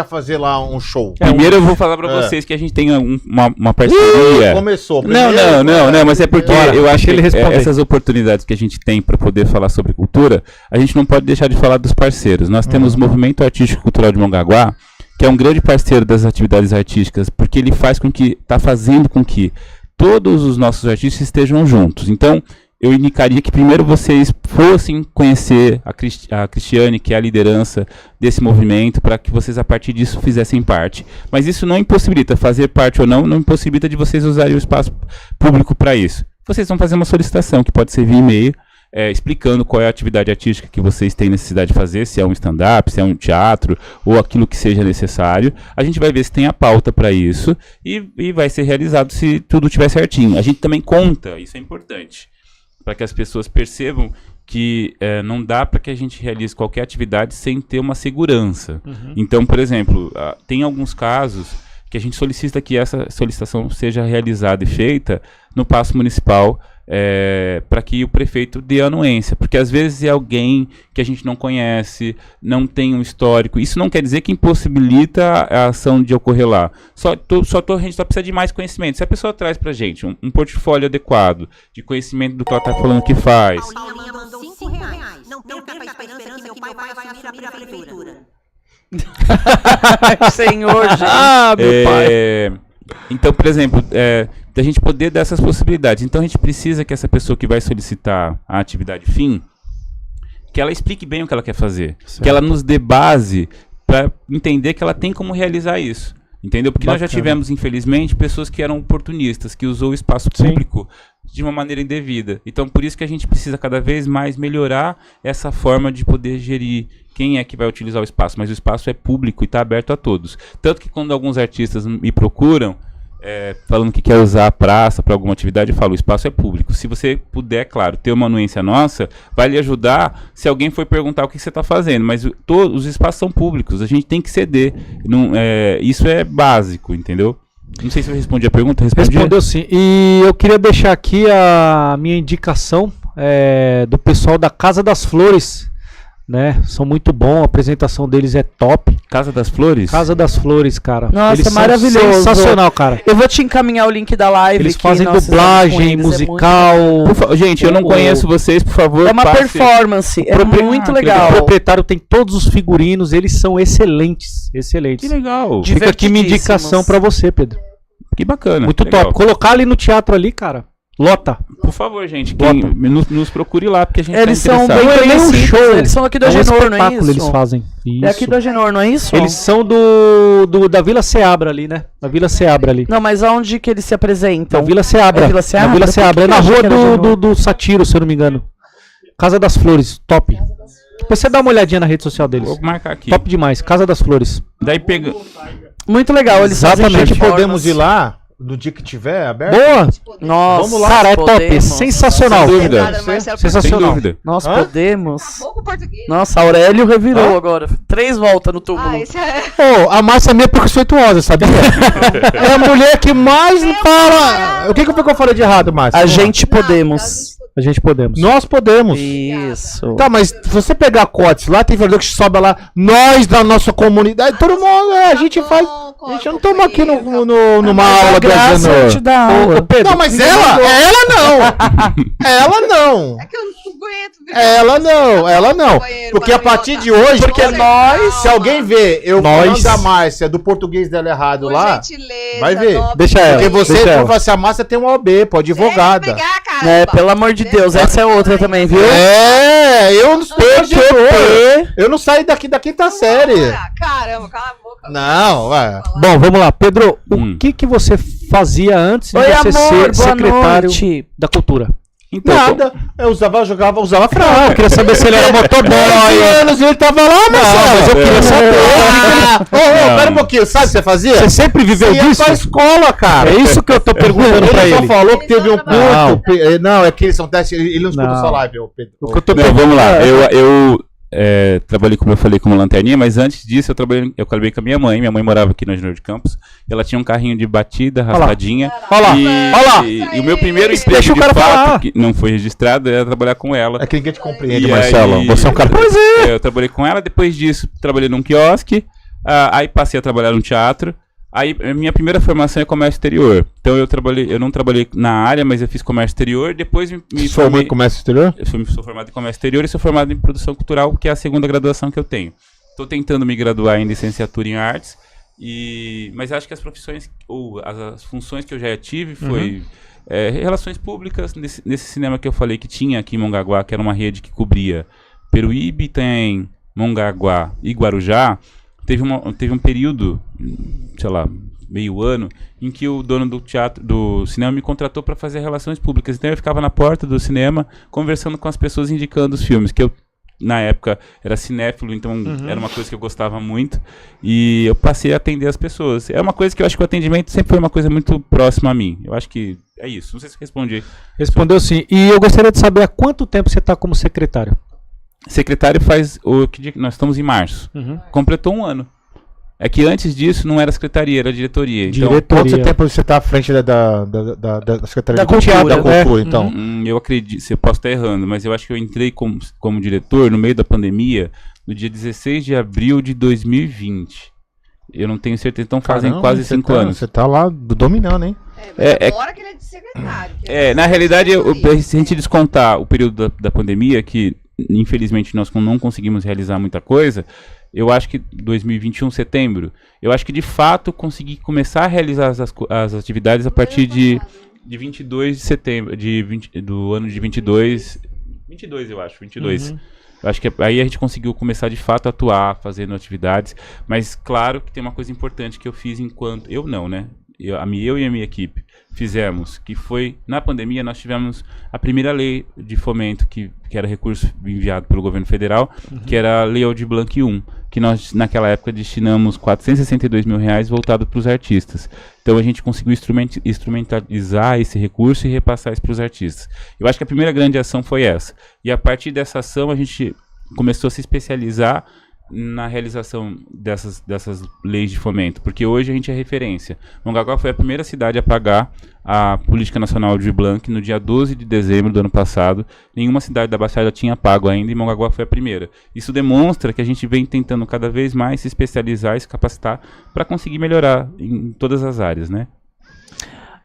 fazer lá um show.
Primeiro eu vou falar pra vocês que a gente tem uma parceria.
Começou.
Não, mas é porque eu acho que essas oportunidades que a gente tem pra poder falar sobre cultura, a gente não pode deixar de falar dos parceiros. Nós temos o Movimento Artístico Cultural de Mongaguá, que é um grande parceiro das atividades artísticas, porque ele está fazendo com que todos os nossos artistas estejam juntos. Então, eu indicaria que primeiro vocês fossem conhecer a Cristiane, que é a liderança desse movimento, para que vocês a partir disso fizessem parte. Mas isso não impossibilita, fazer parte ou não impossibilita de vocês usarem o espaço público para isso. Vocês vão fazer uma solicitação, que pode ser via e-mail, explicando qual é a atividade artística que vocês têm necessidade de fazer, se é um stand-up, se é um teatro, ou aquilo que seja necessário. A gente vai ver se tem a pauta para isso e vai ser realizado se tudo estiver certinho. A gente também conta, isso é importante, para que as pessoas percebam que não dá para que a gente realize qualquer atividade sem ter uma segurança. Então, por exemplo, tem alguns casos que a gente solicita que essa solicitação seja realizada e feita no Paço Municipal, para que o prefeito dê anuência, porque às vezes é alguém que a gente não conhece, não tem um histórico. Isso não quer dizer que impossibilita a ação de ocorrer lá. A gente só precisa de mais conhecimento. Se a pessoa traz pra gente um portfólio adequado, de conhecimento do que ela está falando que faz.
Paulinha mandou R$5. Não perca a esperança que meu pai vai assumir a prefeitura.
Senhor, gente.
Meu pai. Então, por exemplo, da gente poder dar essas possibilidades. Então, a gente precisa que essa pessoa que vai solicitar a atividade fim, que ela explique bem o que ela quer fazer. Certo. Que ela nos dê base para entender que ela tem como realizar isso. Entendeu? Porque nós já tivemos, infelizmente, pessoas que eram oportunistas, que usou o espaço público de uma maneira indevida. Então, por isso que a gente precisa cada vez mais melhorar essa forma de poder gerir quem é que vai utilizar o espaço. Mas o espaço é público e está aberto a todos. Tanto que quando alguns artistas me procuram, falando que quer usar a praça para alguma atividade, eu falo, o espaço é público. Se você puder, claro, ter uma anuência nossa, vai lhe ajudar se alguém for perguntar o que você está fazendo. Mas todos os espaços são públicos, a gente tem que ceder. Isso é básico, entendeu? Não sei se eu respondi a pergunta.
Respondeu sim. E eu queria deixar aqui a minha indicação do pessoal da Casa das Flores, né? São muito bons, a apresentação deles é top.
Casa das Flores?
Casa das Flores, cara.
Nossa,
eles
maravilhoso.
Sensacional, cara.
Eu vou te encaminhar o link da live.
Eles fazem dublagem, musical.
Gente, eu não conheço vocês, por favor.
É uma performance, muito legal.
O proprietário tem todos os figurinos, eles são excelentes. Excelentes.
Que legal.
Fica aqui minha indicação pra você, Pedro.
Que bacana.
Muito top. Colocar ali no teatro ali, cara. Lota.
Por favor, gente, nos procure lá, porque a gente
eles
tá
são bem conhecidos, eles são aqui do Agenor, não é isso?
Eles fazem. Isso.
É aqui do Agenor, não é isso?
Eles são da Vila Seabra ali, né? Da Vila Seabra ali.
Não, mas aonde que eles se apresentam?
Da Vila Seabra.
Vila Seabra?
Na Vila Seabra. É na rua do Satiro, se eu não me engano. Casa das Flores, top. Depois você dá uma olhadinha na rede social deles.
Vou marcar aqui.
Top demais, Casa das Flores.
Daí pega...
Muito legal, eles
exatamente. Podemos ir lá no dia que tiver aberto?
Boa!
Nossa,
vamos lá, cara, é top, sensacional.
Sem dúvida.
Sensacional.
Sem dúvida.
Nós podemos. Nossa, Aurélio revirou agora. 3 voltas no túmulo.
A Márcia é meio preconceituosa, sabia? É a mulher que mais fala. O que eu falei de errado, Márcia?
A gente podemos.
A gente podemos.
Nós podemos.
Isso.
Tá, mas se você pegar cotes lá, tem vereador que sobe lá, nós da nossa comunidade, todo mundo, a gente faz. A gente não estamos aqui numa aula do
te dá aula.
Pedro,
não, mas ela não. Ela não.
É que eu não aguento.
Ela não. Porque a partir de hoje, se alguém vê eu falando da Márcia, do português dela errado lá, vai ver.
Deixa ela.
Porque você, quando você a Márcia tem uma OB, pô, advogada.
Pelo amor de Deus, essa é outra também, viu?
Eu não sou eu não saí daqui da quinta série.
Caramba, cala a boca.
Não, vai.
Bom, vamos lá. Pedro, o que você fazia antes de você ser secretário da Cultura?
Então,
nada. Eu usava fralda.
Eu queria saber se ele era motoboy.
15 anos ele tava lá, mas
eu queria saber.
Pera um pouquinho, sabe o que você fazia?
Você sempre viveu disso?
Você ia pra escola, cara.
É isso que eu tô perguntando pra ele.
Ele só falou que teve um curto. Não, é que eles são testes. Ele não escuta sua live, Pedro.
Não, vamos lá. Eu trabalhei, como eu falei, como lanterninha, mas antes disso eu trabalhei com a minha mãe. Minha mãe morava aqui na Júnior de Campos. E ela tinha um carrinho de batida, raspadinha.
Olha lá.
E o meu primeiro emprego de fato, que não foi registrado, era trabalhar com ela.
É que ninguém te compreende, Marcelo. Você é um cara...
Pois é.
Eu trabalhei com ela, depois disso trabalhei num quiosque. Aí passei a trabalhar num teatro. Aí minha primeira formação é comércio exterior. Então eu não trabalhei na área, mas eu fiz comércio exterior. Depois me
formei em comércio exterior?
Eu sou formado em comércio exterior e sou formado em produção cultural, que é a segunda graduação que eu tenho. Estou tentando me graduar em licenciatura em artes, mas acho que as profissões ou as funções que eu já tive foi relações públicas nesse cinema que eu falei que tinha aqui em Mongaguá, que era uma rede que cobria Peruíbe, Itanhaém, Mongaguá e Guarujá. Teve um período, sei lá, meio ano, em que o dono do cinema me contratou para fazer relações públicas. Então eu ficava na porta do cinema conversando com as pessoas, indicando os filmes, que eu, na época, era cinéfilo, então era uma coisa que eu gostava muito. E eu passei a atender as pessoas. É uma coisa que eu acho que o atendimento sempre foi uma coisa muito próxima a mim. Eu acho que é isso. Não sei se eu respondi.
Respondeu sim. E eu gostaria de saber há quanto tempo você está como secretário?
Secretário faz nós estamos em março. Completou um ano. É que antes disso não era secretaria, era diretoria. Então,
quanto tempo você está à frente da Secretaria
da Cultura,
então?
Eu acredito, eu posso estar errando, mas eu acho que eu entrei como diretor no meio da pandemia, no dia 16 de abril de 2020. Eu não tenho certeza, então fazem quase 5 anos.
Você está lá dominando, hein?
Agora que ele é de secretário.
Na realidade, se a gente descontar o período da pandemia, que infelizmente nós não conseguimos realizar muita coisa, eu acho que 2021, setembro, eu acho que de fato consegui começar a realizar as atividades a partir de 22 de setembro, do ano de 22 eu acho, 22. Eu acho que aí a gente conseguiu começar de fato a atuar, fazendo atividades, mas claro que tem uma coisa importante que eu fiz enquanto... Eu não, né? Eu e a minha equipe fizemos, que foi, na pandemia, nós tivemos a primeira lei de fomento, que era recurso enviado pelo governo federal, que era a Lei Aldir Blanc 1, que nós, naquela época, destinamos R$462 mil voltado para os artistas. Então, a gente conseguiu instrumentalizar esse recurso e repassar isso para os artistas. Eu acho que a primeira grande ação foi essa. E, a partir dessa ação, a gente começou a se especializar na realização dessas leis de fomento, porque hoje a gente é referência. Mongaguá foi a primeira cidade a pagar a Política Nacional Aldir Blanc no dia 12 de dezembro do ano passado. Nenhuma cidade da Baixada tinha pago ainda e Mongaguá foi a primeira. Isso demonstra que a gente vem tentando cada vez mais se especializar e se capacitar para conseguir melhorar em todas as áreas, né?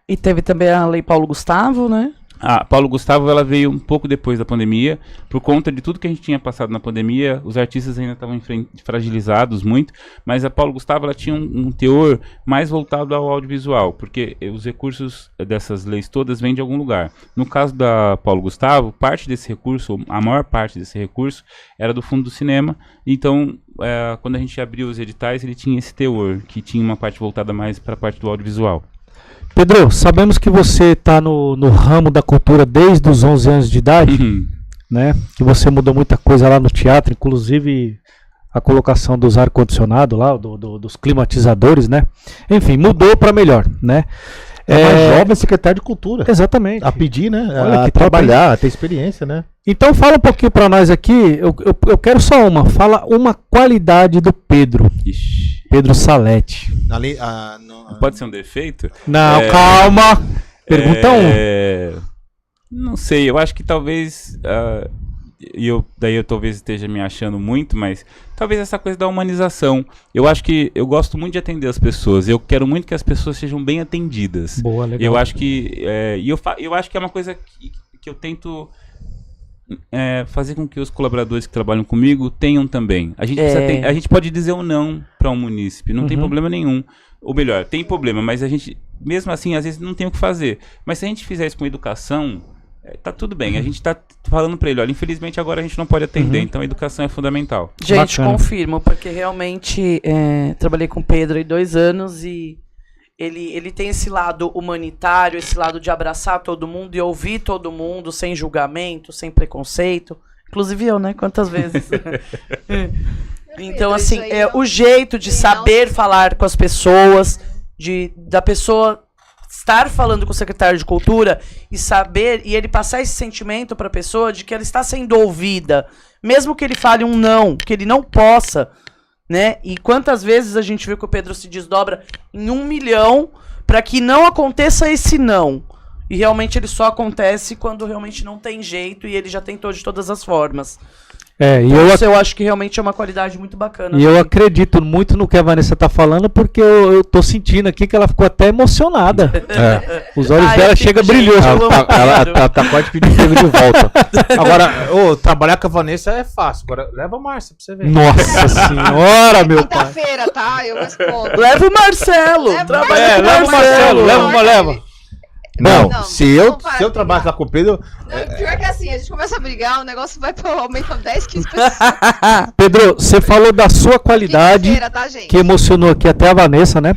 E teve também a Lei Paulo Gustavo, né?
A Paulo Gustavo, ela veio um pouco depois da pandemia, por conta de tudo que a gente tinha passado na pandemia. Os artistas ainda estavam fragilizados muito, mas a Paulo Gustavo, ela tinha um teor mais voltado ao audiovisual, porque os recursos dessas leis todas vêm de algum lugar. No caso da Paulo Gustavo, parte desse recurso, a maior parte desse recurso, era do Fundo do Cinema. Então, quando a gente abriu os editais, ele tinha esse teor, que tinha uma parte voltada mais para a parte do audiovisual.
Pedro, sabemos que você está no ramo da cultura desde os 11 anos de idade, né? Que você mudou muita coisa lá no teatro, inclusive a colocação dos ar-condicionado lá, dos climatizadores, né? Enfim, mudou para melhor, né?
Mais jovem secretário de cultura.
Exatamente.
A pedir, né?
Olha,
a trabalhar, a ter experiência, né?
Então fala um pouquinho para nós aqui, eu quero só fala uma qualidade do Pedro.
Ixi.
Pedro Salete.
Pode ser um defeito?
Não, calma. Pergunta
Não sei, eu acho que talvez... daí eu talvez esteja me achando muito, mas talvez essa coisa da humanização. Eu acho que eu gosto muito de atender as pessoas. Eu quero muito que as pessoas sejam bem atendidas.
Boa, legal.
Eu acho que eu acho que é uma coisa que eu tento fazer com que os colaboradores que trabalham comigo tenham também. A gente pode dizer um não para um munícipe, não tem problema nenhum. Ou melhor, tem problema, mas a gente, mesmo assim, às vezes não tem o que fazer. Mas se a gente fizer isso com educação, tá tudo bem. A gente tá falando para ele, olha, infelizmente agora a gente não pode atender, então a educação é fundamental.
Gente, confirmo, porque realmente trabalhei com o Pedro há 2 anos e ele tem esse lado humanitário, esse lado de abraçar todo mundo e ouvir todo mundo sem julgamento, sem preconceito. Inclusive eu, né? Quantas vezes? Então, assim, o jeito de saber falar com as pessoas, da pessoa estar falando com o secretário de Cultura e saber, e ele passar esse sentimento para a pessoa de que ela está sendo ouvida, mesmo que ele fale um não, que ele não possa, né? E quantas vezes a gente viu que o Pedro se desdobra em 1 milhão para que não aconteça esse não. E realmente ele só acontece quando realmente não tem jeito e ele já tentou de todas as formas. Então, eu acho que realmente é uma qualidade muito bacana.
E eu acredito muito no que a Vanessa tá falando, porque eu tô sentindo aqui que ela ficou até emocionada. Os olhos dela chegam brilhosos.
Ela tá quase pedindo de volta. Agora, trabalhar com a Vanessa é fácil. Agora, leva a Márcia pra você ver.
Nossa senhora, meu pai.
Quinta-feira, tá? Eu respondo.
Leva o Marcelo.
Leva o Marcelo. Leva.
Não, se eu trabalho lá com o Pedro...
Pior que assim, a gente começa a brigar, o negócio vai pro aumento 10, 15 pessoas.
Pedro, você falou da sua qualidade,
tá, gente?
que emocionou aqui até a Vanessa, né?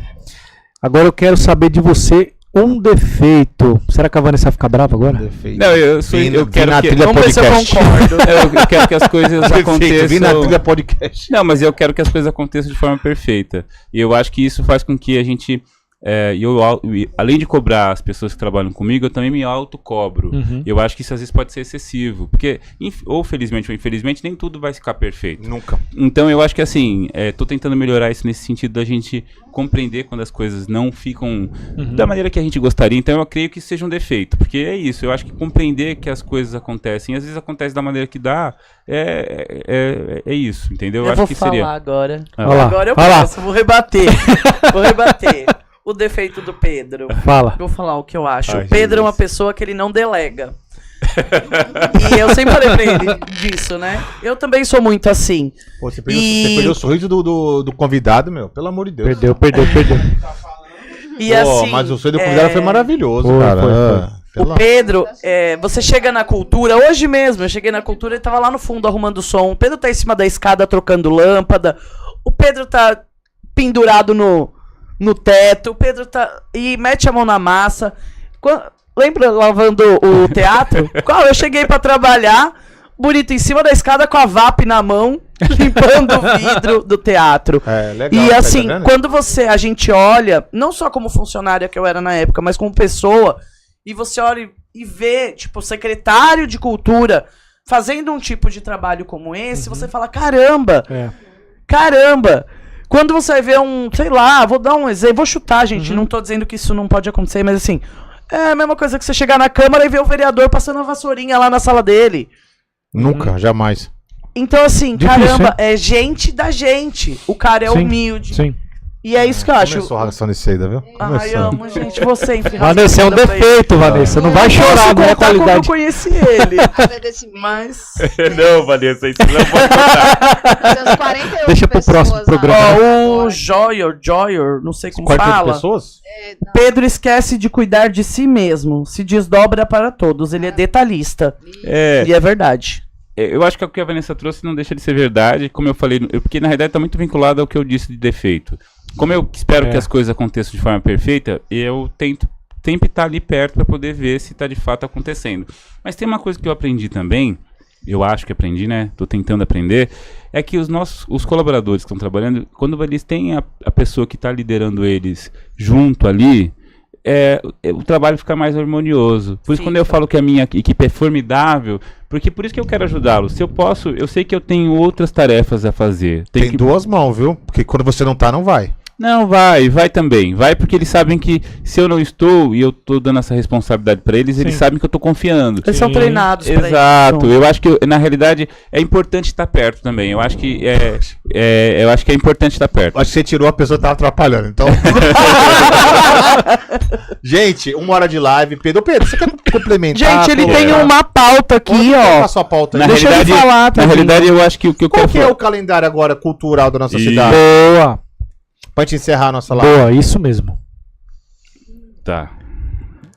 Agora eu quero saber de você um defeito. Será que a Vanessa vai ficar brava agora?
Não, eu quero que...
Vamos ver se eu concordo.
Eu quero que as coisas aconteçam...
Vim na trilha podcast.
Não, mas eu quero que as coisas aconteçam de forma perfeita. E eu acho que isso faz com que a gente... além de cobrar as pessoas que trabalham comigo, eu também me autocobro. Eu acho que isso às vezes pode ser excessivo, porque ou felizmente ou infelizmente nem tudo vai ficar perfeito.
Nunca.
Então eu acho que assim, tô tentando melhorar isso nesse sentido da gente compreender quando as coisas não ficam da maneira que a gente gostaria. Então eu creio que isso seja um defeito, porque é isso, eu acho que compreender que as coisas acontecem, às vezes acontece da maneira que dá, é isso, entendeu?
Eu
acho
vou
que
falar
seria
agora.
Lá.
Agora eu posso, vou rebater. O defeito do Pedro.
Fala.
Vou falar o que eu acho.
Ai,
o Pedro
Jesus.
é uma pessoa que ele não delega. E eu sempre falei pra ele disso, né? Eu também sou muito assim.
Pô, você perdeu o sorriso do convidado, meu. Pelo amor de Deus.
Perdeu.
E assim,
mas o sorriso do convidado foi maravilhoso,
Foi,
cara.
O Pedro, você chega na Cultura, hoje mesmo, eu cheguei na Cultura e tava lá no fundo arrumando o som. O Pedro tá em cima da escada trocando lâmpada. O Pedro tá pendurado no teto. O Pedro tá... E mete a mão na massa. Lembra lavando o teatro? Eu cheguei pra trabalhar, bonito, em cima da escada com a VAP na mão, limpando o vidro do teatro.
Legal.
E assim, quando a gente olha, não só como funcionária que eu era na época, mas como pessoa, e você olha e vê, tipo, o secretário de Cultura fazendo um tipo de trabalho como esse, você fala, caramba! Quando você vai ver sei lá, vou dar um exemplo, vou chutar, gente, não tô dizendo que isso não pode acontecer, mas assim, é a mesma coisa que você chegar na Câmara e ver o vereador passando a vassourinha lá na sala dele.
Nunca, jamais.
Então assim,
Difícil,
caramba, é gente da gente. O cara é humilde.
Sim.
E é isso que eu acho.
Começou a ração desse aí, viu?
Ai, amo, gente, vou sempre.
Vanessa, é um defeito, Vanessa. Não vai chorar, não é qualidade.
Eu conheci ele. Mas...
Não, Vanessa, isso não pode contar.
Deixa pro próximo programa.
O Joyer, não sei como
48
fala.
pessoas?
Pedro esquece de cuidar de si mesmo. Se desdobra para todos. Ele é detalhista. E é verdade.
Eu acho que o que a Vanessa trouxe não deixa de ser verdade, como eu falei, porque na realidade está muito vinculado ao que eu disse de defeito. Como eu espero que as coisas aconteçam de forma perfeita, eu tento sempre estar ali perto para poder ver se está de fato acontecendo. Mas tem uma coisa que eu aprendi também, eu acho que aprendi, né? Estou tentando aprender, é que os colaboradores que estão trabalhando, quando eles têm a pessoa que está liderando eles junto ali, o trabalho fica mais harmonioso. Por isso, quando eu falo que a minha equipe é formidável, porque por isso que eu quero ajudá-los. Se eu posso, eu sei que eu tenho outras tarefas a fazer.
Tem duas mãos, viu? Porque quando você não tá, não vai.
Não, vai também. Vai porque eles sabem que se eu não estou e eu tô dando essa responsabilidade pra eles, eles sabem que eu tô confiando.
Eles são treinados pra
Exato.
isso.
Eu acho que, na realidade, é importante estar perto também. Eu acho que eu acho que é importante estar perto.
Acho que você tirou a pessoa que tava atrapalhando, então. Gente, 1 hora de live. Pedro, você quer complementar?
Gente, ele tem uma pauta aqui, ó.
A sua pauta aí.
Deixa ele falar,
na realidade, eu acho que o que eu
Qual
quero
que é
falar...
o calendário agora cultural da nossa cidade?
Boa.
Pra gente encerrar a nossa live.
Boa, isso mesmo.
Tá.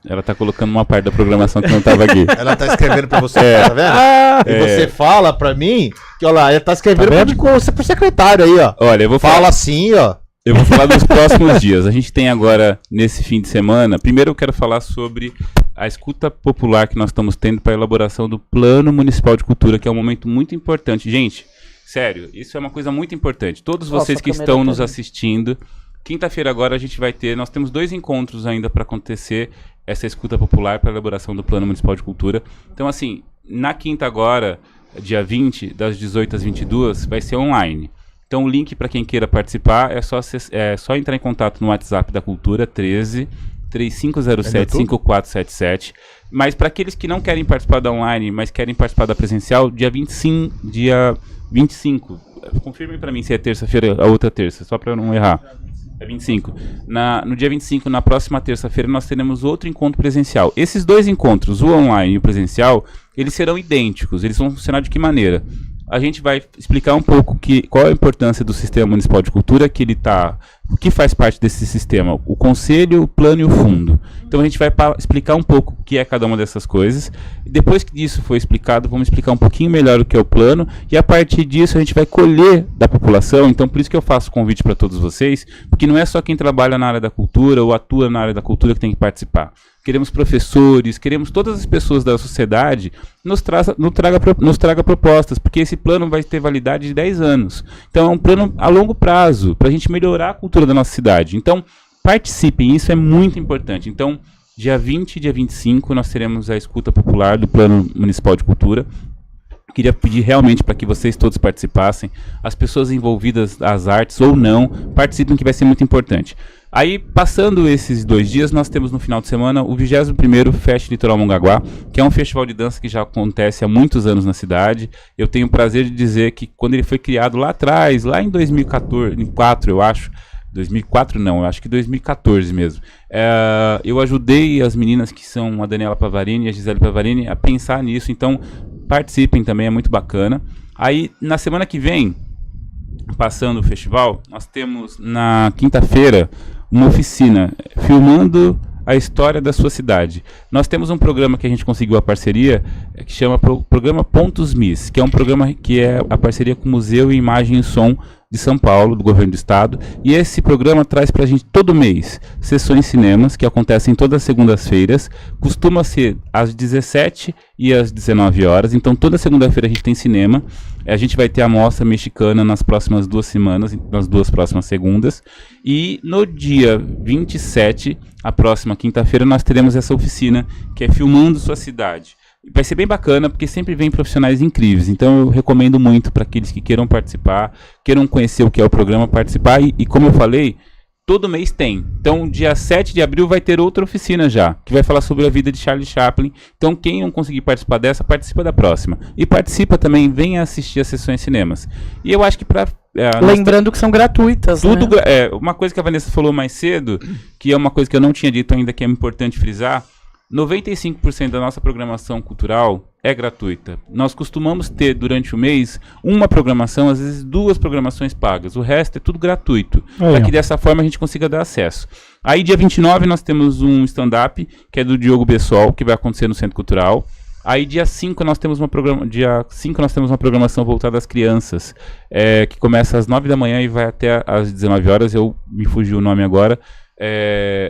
Ela tá colocando uma parte da programação que não tava aqui.
Ela tá escrevendo pra você, tá vendo? E você fala pra mim que, olha lá, ela tá escrevendo pro secretário aí, ó.
Olha, eu vou
Fala assim, ó.
Eu vou falar dos próximos dias. A gente tem agora, nesse fim de semana, primeiro eu quero falar sobre a escuta popular que nós estamos tendo para a elaboração do Plano Municipal de Cultura, que é um momento muito importante. Gente, sério, isso é uma coisa muito importante. Todos vocês que estão nos assistindo, quinta-feira agora a gente vai ter, nós temos 2 encontros ainda para acontecer essa escuta popular para a elaboração do Plano Municipal de Cultura. Então, assim, na quinta agora, dia 20, das 18 às 22, vai ser online. Então o link para quem queira participar é só entrar em contato no WhatsApp da Cultura, 13 3507 5477. Mas para aqueles que não querem participar da online, mas querem participar da presencial, dia 25. Confirme para mim se é terça-feira a outra terça, só para eu não errar. É 25. No dia 25, na próxima terça-feira, nós teremos outro encontro presencial. Esses 2 encontros, o online e o presencial, eles serão idênticos. Eles vão funcionar de que maneira? A gente vai explicar um pouco qual a importância do Sistema Municipal de Cultura, o que faz parte desse sistema, o Conselho, o Plano e o Fundo. Então a gente vai explicar um pouco o que é cada uma dessas coisas. E depois que isso for explicado, vamos explicar um pouquinho melhor o que é o plano, e a partir disso a gente vai colher da população. Então por isso que eu faço o convite para todos vocês, porque não é só quem trabalha na área da cultura ou atua na área da cultura que tem que participar. Queremos professores, queremos todas as pessoas da sociedade nos traga propostas, porque esse plano vai ter validade de 10 anos. Então é um plano a longo prazo, para a gente melhorar a cultura da nossa cidade. Então participem, isso é muito importante. Então dia 20 e dia 25 nós teremos a escuta popular do Plano Municipal de Cultura. Queria pedir realmente para que vocês todos participassem, as pessoas envolvidas nas artes ou não, participem, que vai ser muito importante. Aí, passando esses 2 dias, nós temos no final de semana o 21º Fest Litoral Mongaguá, que é um festival de dança que já acontece há muitos anos na cidade. Eu tenho o prazer de dizer que quando ele foi criado lá atrás, lá em 2004, eu acho, 2004 não, eu acho que 2014 mesmo. Eu ajudei as meninas que são a Daniela Pavarini e a Gisele Pavarini a pensar nisso, então participem também, é muito bacana. Aí, na semana que vem, passando o festival, nós temos na quinta-feira uma oficina filmando a história da sua cidade. Nós temos um programa que a gente conseguiu a parceria, que chama Programa Pontos Miss, que é um programa que é a parceria com o Museu Imagem e Som de São Paulo, do Governo do Estado, e esse programa traz pra gente todo mês sessões cinemas que acontecem todas as segundas-feiras, costuma ser às 17 e às 19 horas, então toda segunda-feira a gente tem cinema. A gente vai ter a mostra mexicana nas próximas 2 semanas, nas 2 próximas segundas, e no dia 27, a próxima quinta-feira, nós teremos essa oficina que é Filmando Sua Cidade. Vai ser bem bacana, porque sempre vem profissionais incríveis. Então eu recomendo muito para aqueles que queiram participar, queiram conhecer o que é o programa, participar. E como eu falei, todo mês tem. Então dia 7 de abril vai ter outra oficina já, que vai falar sobre a vida de Charlie Chaplin. Então quem não conseguir participar dessa, participa da próxima. E participa também, venha assistir as sessões cinemas. E eu acho que
lembrando que são gratuitas,
tudo,
né?
Uma coisa que a Vanessa falou mais cedo, que é uma coisa que eu não tinha dito ainda, que é importante frisar, 95% da nossa programação cultural é gratuita. Nós costumamos ter durante o mês uma programação, às vezes 2 programações pagas. O resto é tudo gratuito, para que dessa forma a gente consiga dar acesso. Aí dia 29 nós temos um stand-up, que é do Diogo Bessol, que vai acontecer no Centro Cultural. Aí dia 5 nós temos uma programação voltada às crianças, que começa às 9 da manhã e vai até às 19 horas, me fugiu o nome agora.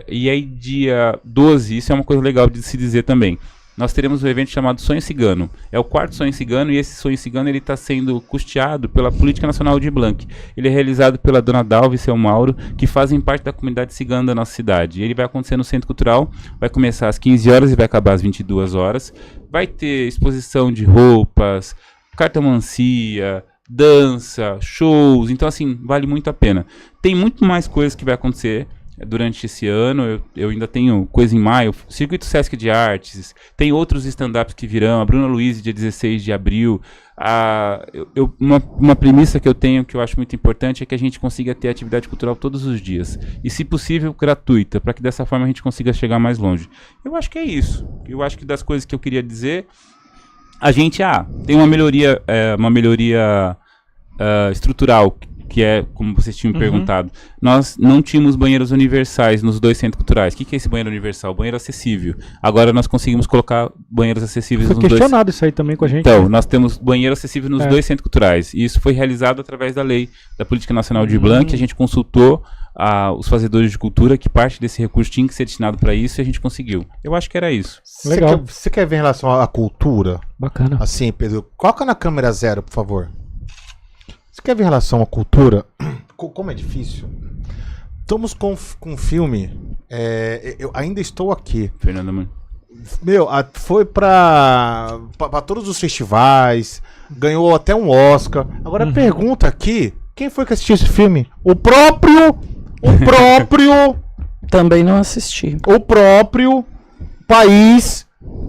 E aí dia 12, isso é uma coisa legal de se dizer também, nós teremos um evento chamado Sonho Cigano. É o 4º Sonho Cigano, e esse Sonho Cigano ele está sendo custeado pela Política Nacional de Blanc. Ele é realizado pela Dona Dalva e seu Mauro, que fazem parte da comunidade cigana da nossa cidade. Ele vai acontecer no Centro Cultural, vai começar às 15 horas e vai acabar às 22 horas. Vai ter exposição de roupas, cartomancia, dança, shows. Então, assim, vale muito a pena. Tem muito mais coisas que vai acontecer durante esse ano. Eu ainda tenho coisa em maio, Circuito Sesc de Artes, tem outros stand-ups que virão, a Bruna Luiz, dia 16 de abril. Uma premissa que eu tenho, que eu acho muito importante, é que a gente consiga ter atividade cultural todos os dias. E, se possível, gratuita, para que dessa forma a gente consiga chegar mais longe. Eu acho que é isso. Eu acho que das coisas que eu queria dizer, a gente tem uma melhoria estrutural, que é, como vocês tinham perguntado. Nós não tínhamos banheiros universais nos 2 centros culturais. O que é esse banheiro universal? Banheiro acessível. Agora nós conseguimos colocar banheiros acessíveis nos 2 centros. Foi questionado
isso aí também com a gente.
Então, nós temos banheiro acessível nos 2 centros culturais. E isso foi realizado através da lei da Política Nacional de Blanc, que a gente consultou os fazedores de cultura, que parte desse recurso tinha que ser destinado para isso, e a gente conseguiu. Eu acho que era isso.
Legal. Você quer ver em relação à cultura?
Bacana.
Assim, Pedro, coloca na câmera 0, por favor. Você quer ver em relação à cultura? Como é difícil? Estamos com um filme. Eu ainda estou aqui.
Fernando Mano.
Meu, foi pra todos os festivais. Ganhou até um Oscar. Agora pergunta aqui: quem foi que assistiu esse filme? O próprio.
Também não assisti.
O próprio país,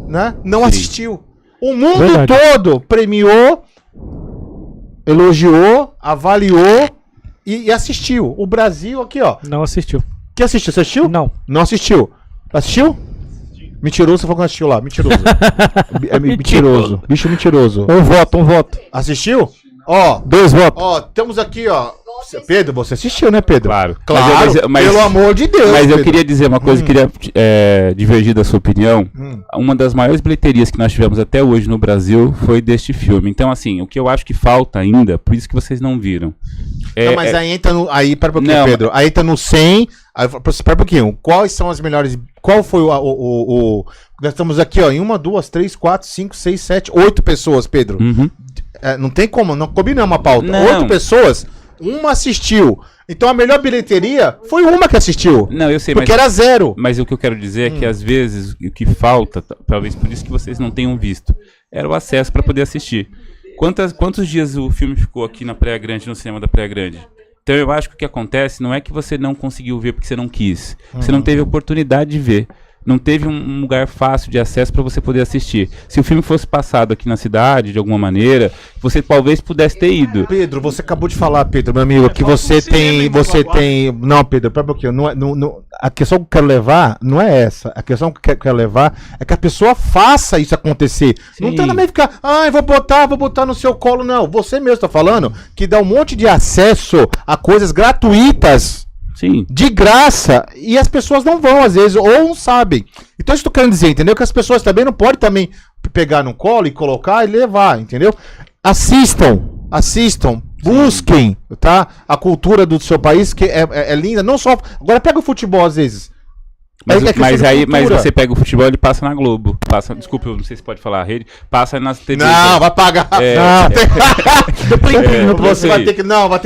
né? Não assistiu. O mundo todo premiou, elogiou, avaliou e assistiu. O Brasil aqui, ó.
Não assistiu.
Quem assistiu? Você assistiu?
Não.
Não assistiu? Assistiu? Mentiroso, você falou que não assistiu lá. Mentiroso. Mentiroso. Bicho mentiroso.
Um voto.
Assistiu? Ó.
2 votos.
Ó, temos aqui, ó. Pedro, você assistiu, né, Pedro?
Claro.
Mas pelo amor de Deus.
Mas eu queria dizer uma coisa, queria divergir da sua opinião. Uma das maiores bilheterias que nós tivemos até hoje no Brasil foi deste filme. Então, assim, o que eu acho que falta ainda, por isso que vocês não viram.
Não, mas aí entra no. Aí, pera um pouquinho, não, Pedro. Aí entra no 100. Aí, pera um pouquinho. Quais são as melhores. Qual foi o. Nós estamos aqui, ó, em 1, 2, 3, 4, 5, 6, 7, 8 pessoas, Pedro. Não tem como, não combinamos uma pauta.
Não.
8 pessoas. Uma assistiu. Então a melhor bilheteria foi uma que assistiu.
Não, eu sei,
porque era 0.
Mas o que eu quero dizer é que às vezes o que falta, talvez por isso que vocês não tenham visto, era o acesso para poder assistir. Quantos dias o filme ficou aqui na Praia Grande, no cinema da Praia Grande? Então eu acho que o que acontece não é que você não conseguiu ver porque você não quis. Você não teve a oportunidade de ver. Não teve um lugar fácil de acesso para você poder assistir. Se o filme fosse passado aqui na cidade, de alguma maneira, você talvez pudesse ter ido.
Pedro, você acabou de falar, Pedro, meu amigo, que você tem. Não, Pedro, pera um pouquinho. A questão que eu quero levar não é essa. A questão que eu quero levar é que a pessoa faça isso acontecer. Sim. Não tem nada a ficar, vou botar no seu colo, não. Você mesmo tá falando que dá um monte de acesso a coisas gratuitas.
Sim.
De graça, e as pessoas não vão, às vezes, ou não sabem. Então, isso que eu tô querendo dizer, entendeu? Que as pessoas também não podem também pegar no colo e colocar e levar, entendeu? Assistam, busquem, tá? A cultura do seu país, que é linda, não só... Agora pega o futebol, às vezes.
Mas você pega o futebol, ele passa na Globo. Desculpa, eu não sei se pode falar a rede. Passa nas TV.
Não, vai pagar. Você vai ter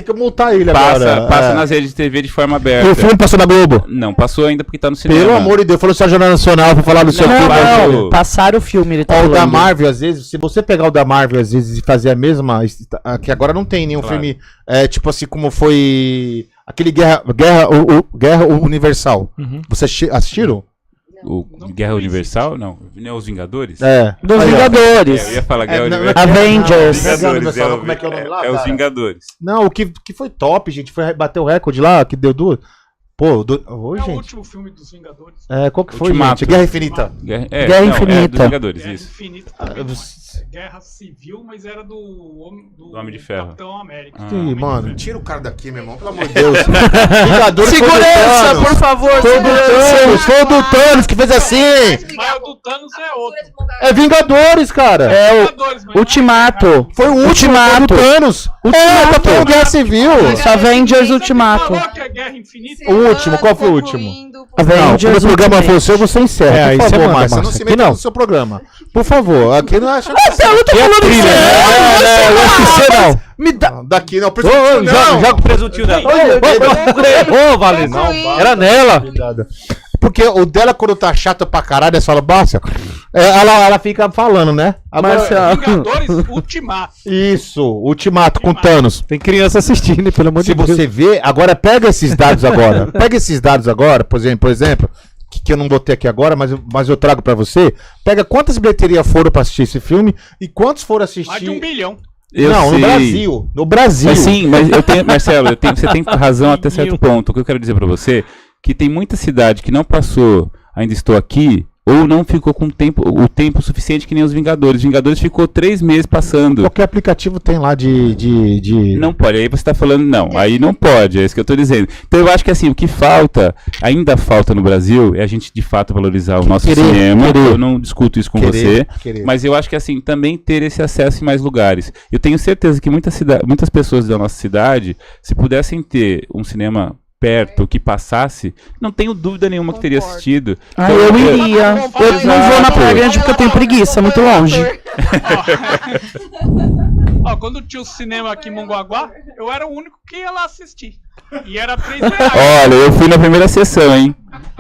que multar ele agora.
Passa nas redes de TV de forma aberta.
E o filme passou na Globo?
Não, passou ainda porque tá no cinema.
Pelo amor de Deus, falou o Jornal Nacional pra falar do seu filme.
Não, passaram o filme, ele tá
falando. O da Marvel, às vezes, se você pegar o da Marvel, às vezes, e fazer a mesma... Que agora não tem nenhum filme, tipo assim, como foi... Aquele Guerra Universal. Você assistiram?
O Guerra Universal? Não. Não é Os Vingadores?
Dos Vingadores.
Eu ia falar Guerra Universal.
Avengers.
Vingadores, como é que é o nome lá?
É Os Vingadores.
Não, o que foi top, gente. Foi bater o recorde lá, que deu duas. Pô, gente.
O último filme dos Vingadores.
Qual que foi,
Ultimato.
gente? Guerra Infinita.
Guerra Infinita.
Dos Vingadores,
Guerra
isso.
Infinita Guerra Civil, mas era do
Homem de Ferro.
Capitão América.
Mano, tira o cara daqui, meu irmão, pelo amor de Deus. Vingadores.
Segurança, por favor.
Foi o do Thanos que fez assim.
Mas o do Thanos é outro.
É Vingadores, cara.
Ultimato.
Foi o último do Thanos. Capitão Guerra Civil.
Avengers Ultimato.
O último, qual foi o último?
Avengers
o programa foi o seu, você encerra.
Aí
por favor,
Márcia.
não se meta no seu programa. Por favor, aqui não acha.
Eu tô falando
não. Me dá. Daqui não,
joga o presuntinho dela. Ô, Valentina. Era nela.
Porque o dela, quando tá chato pra caralho, você fala, Márcia, ela fica falando, né? Agora,
Vingadores Ultimato.
Isso, Ultimato com Thanos.
Tem criança assistindo, pelo amor de Deus.
Se você vê, agora pega esses dados agora. Por exemplo, que eu não botei aqui agora, mas eu trago pra você. Pega quantas bilheterias foram pra assistir esse filme e quantos foram assistir...
Mais de 1 bilhão.
No Brasil. No Brasil.
Mas sim, mas Marcelo, você tem razão até certo ponto. O que eu quero dizer pra você que tem muita cidade que não passou Ainda Estou Aqui, ou não ficou com o tempo suficiente que nem os Vingadores. Os Vingadores ficou 3 meses passando.
Qualquer aplicativo tem lá de...
Não pode, aí você tá falando, não, aí não pode, é isso que eu tô dizendo. Então eu acho que assim, o que ainda falta no Brasil, é a gente de fato valorizar o nosso cinema. Eu não discuto isso com você, mas eu acho que assim, também ter esse acesso em mais lugares. Eu tenho certeza que muitas pessoas da nossa cidade, se pudessem ter um cinema perto, que passasse, não tenho dúvida nenhuma que teria assistido.
Eu iria. Eu não vou na Praia Grande porque eu tenho preguiça, muito longe.
Quando tinha o cinema aqui em Mongaguá, eu era o único que ia lá assistir. E era R$3.
Olha, eu fui na primeira sessão, hein?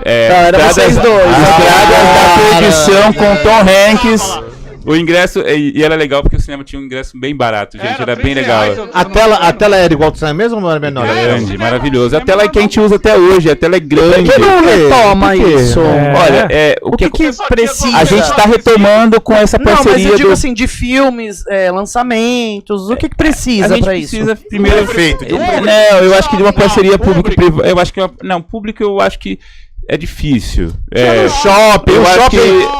Era vocês dois.
As piadas da perdição com Tom Hanks. O ingresso, e era legal porque o cinema tinha um ingresso bem barato, gente, era bem legal.
A tela era igual do cinema mesmo ou era menor?
Grande, maravilhoso. A tela é que a gente usa até hoje, a tela é grande.
Por que não retoma isso?
Olha, o que
precisa?
A gente tá retomando com essa parceria.
Não, mas eu digo assim, de filmes, lançamentos, o que precisa pra isso?
Precisa primeiro feito. Eu acho que de uma parceria público e privada. Eu acho que público eu acho que é difícil.
No shopping,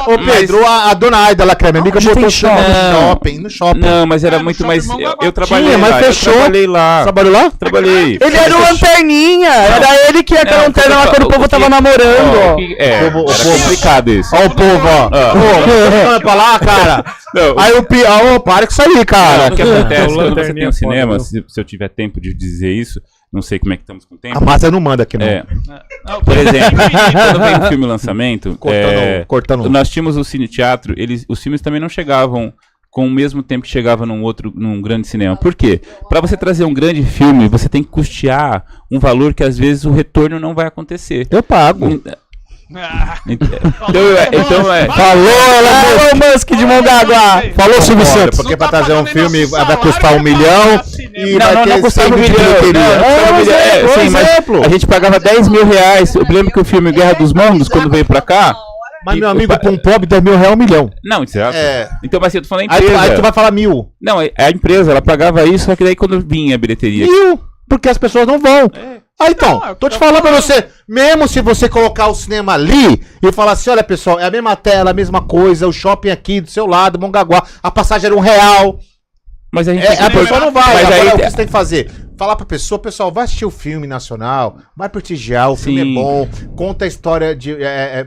Ô Pedro, a dona Aida lá, que é minha amiga, botou no shopping.
Não, mas era muito mais. Eu trabalhei
lá. Mas fechou.
Eu trabalhei lá.
Trabalhou lá?
Trabalhei.
Ele era o lanterninha. Era ele que ia com a lanterna lá quando o povo tava namorando.
Era complicado isso.
Ó o povo, ó. Vai pra lá, cara. Aí para com isso aí, cara.
O que acontece quando você tem um cinema, se eu tiver tempo de dizer isso, não sei como é que estamos com o tempo.
A Márcia não manda aqui, não.
Por exemplo, quando vem um filme lançamento,
cortando.
Nós tínhamos o Cine Teatro, os filmes também não chegavam com o mesmo tempo que chegava num grande cinema. Por quê? Para você trazer um grande filme, você tem que custear um valor que às vezes o retorno não vai acontecer.
Eu pago.
Falou, Musk de Mongaguá.
Falou, Silvio Santos. Porque pra trazer um filme vai custar $1 milhão e
não custava $1 milhão. Mas a gente pagava R$10 mil. Eu lembro que o filme Guerra dos Mundos, quando veio pra cá.
Mas meu amigo, pra um pobre, R$10 mil é $1 milhão.
Não, exato. Então, mas eu tô falando da empresa.
Aí tu vai falar 1.000.
Não, a empresa, ela pagava isso, só que daí quando vinha a bilheteria.
1.000, porque as pessoas não vão. Então, tô te falando pra você, mesmo se você colocar o cinema ali e falar assim, olha pessoal, é a mesma tela, a mesma coisa, o shopping aqui do seu lado, Mongaguá, a passagem era R$1.
Mas a gente
a pessoa não vai.
Mas
agora o que você tem que fazer? Falar pra pessoa, pessoal, vai assistir o filme nacional, vai prestigiar, o filme é bom, conta a história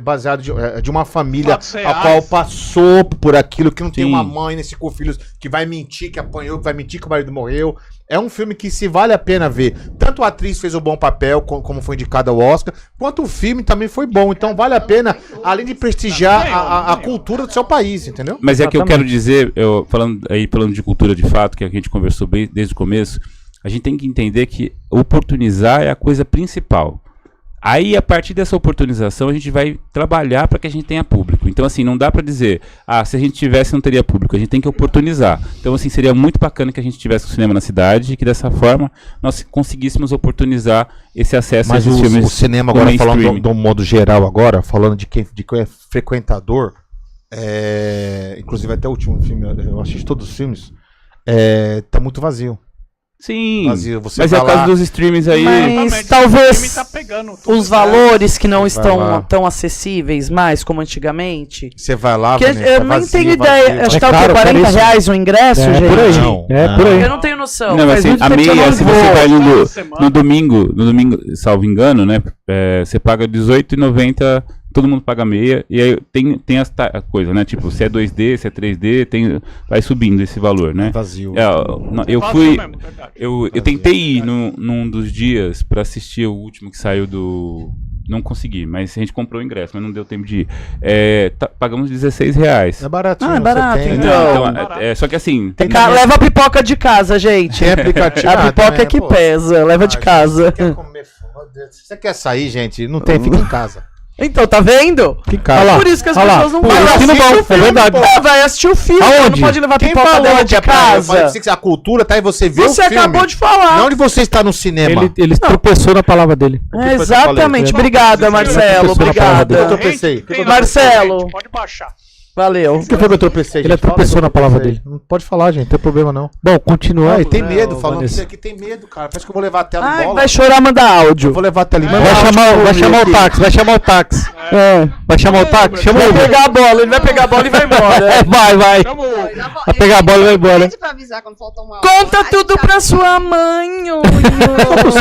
baseada de uma família a qual passou por aquilo, que não tem uma mãe nesse com filhos que vai mentir, que apanhou, que vai mentir que o marido morreu. É um filme que se vale a pena ver. Tanto a atriz fez um bom papel, como foi indicada ao Oscar, quanto o filme também foi bom. Então vale a pena, além de prestigiar a cultura do seu país, entendeu?
Mas é que eu quero dizer, falando de cultura de fato, que a gente conversou bem desde o começo, a gente tem que entender que oportunizar é a coisa principal. Aí, a partir dessa oportunização, a gente vai trabalhar para que a gente tenha público. Então, assim, não dá para dizer, se a gente tivesse, não teria público. A gente tem que oportunizar. Então, assim, seria muito bacana que a gente tivesse o cinema na cidade e que, dessa forma, nós conseguíssemos oportunizar esse acesso a esses filmes.
Mas o cinema, agora falando do modo geral, agora, falando de quem é frequentador, inclusive até o último filme, eu assisti todos os filmes, tá muito vazio.
Sim,
vazio.
Mas é por causa dos streamings aí.
Mas talvez os valores que não estão tão acessíveis mais como antigamente.
Você vai lá,
eu nem tenho ideia. Acho que tá o quê? R$40 o ingresso, gente?
Por aí. Por aí.
Eu não tenho noção.
Não, mas assim, a meia, se você vai no domingo, salvo engano, né? Você paga R$18,90. Todo mundo paga meia, e aí tem a coisa, né? Tipo, se é 2D, se é 3D, vai subindo esse valor, né?
Vazio.
Eu fui. Eu tentei ir num dos dias pra assistir o último que saiu do. Não consegui, mas a gente comprou o ingresso, mas não deu tempo de ir. Pagamos R$16.
É baratinho.
É barato,
então. Só que assim.
Leva a pipoca de casa, gente.
Tem aplicativo.
A pipoca é que pesa, leva de casa.
Você quer sair, gente? Não tem, fica em casa.
Então, tá vendo?
Que cara.
Por isso que as
Olha lá.
pessoas não
Pô,
vão
assiste
assistir
o
o filme.
filme, verdade.
Pô, vai assistir o filme.
Aonde?
Não pode levar
Quem
pipoca
falou
dela
que
de
é pra- eu falei
casa.
que a cultura tá aí você vê
Você
o filme.
acabou de falar.
Não onde você está no cinema.
Ele tropeçou na palavra dele.
É, exatamente. Obrigada, Marcelo. Obrigada.
Eu tropecei.
Marcelo.
Pode baixar.
Valeu.
O que foi que eu tropecei?
Ele
gente? Fala
tropeçou
aí,
na palavra
tropecei.
dele.
Não pode falar, gente. Não tem problema, não.
Bom, continua.
Ele tem medo,
ô,
falando que
Vanessa.
você aqui tem medo, cara. Parece que eu vou levar a tela em
Ai,
bola.
vai chorar, manda áudio.
Eu vou levar a tela em bola.
Vai chamar o táxi, vai chamar o táxi. Vai chamar o táxi, chama
Vai
ele.
pegar a bola, ele vai pegar a bola e vai embora.
Vai. Vai pegar a bola e vai embora.
Pede pra avisar quando faltar uma
Conta tudo pra sua mãe.
O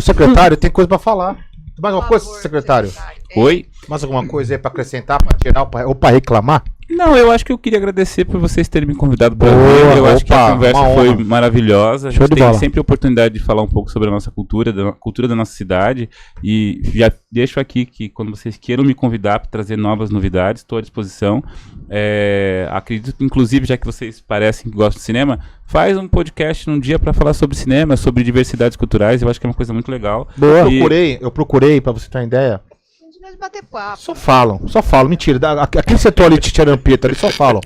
secretário tem coisa pra falar. Mais alguma coisa, secretário?
Oi?
Mais alguma coisa aí pra acrescentar, pra tirar ou pra reclamar?
Não, eu acho que eu queria agradecer por vocês terem me convidado para
Boa,
vir. Eu acho que a
opa,
conversa
uma
foi
honra.
maravilhosa. A
Show
gente
de
tem
bola.
sempre a oportunidade de falar um pouco sobre a nossa cultura, da cultura da nossa cidade. E já deixo aqui que quando vocês queiram me convidar para trazer novas novidades, estou à disposição. Acredito, inclusive, já que vocês parecem que gostam de cinema, faz um podcast num dia para falar sobre cinema, sobre diversidades culturais. Eu acho que é uma coisa muito legal.
Boa.
E-
Eu procurei, pra você ter uma ideia.
A gente vai bater papo.
Só falam. Mentira. Aquele setor ali de Tirampeta, eles só falam.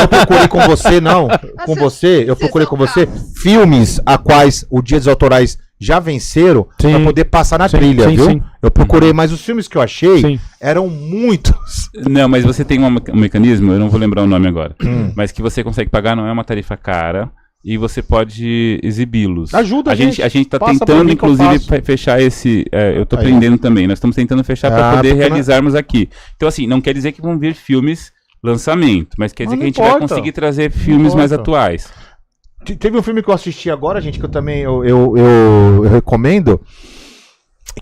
Eu procurei com você, não. Com você, eu procurei com você filmes a quais os direitos autorais já venceram
Sim.
pra poder passar na
Sim,
trilha,
sim,
viu?
sim.
Eu procurei, mas os filmes que eu achei
Sim.
eram muitos.
Não, mas você tem um mecanismo, eu não vou lembrar o nome agora,
Hum.
mas que você consegue pagar, não é uma tarifa cara, e você pode exibi-los.
Ajuda a gente.
A gente tá
Passa pra
tentando,
mim que eu
inclusive,
faço.
fechar esse... eu tô
Aí.
aprendendo também, nós estamos tentando fechar para
Ah,
poder
porque
realizarmos aqui. Então, assim, não quer dizer que vão vir filmes lançamento, mas quer dizer
Mas
que a gente
não
vai
importa.
conseguir trazer filmes mais
importa.
atuais.
Teve um filme que eu assisti agora, gente, que eu também eu recomendo,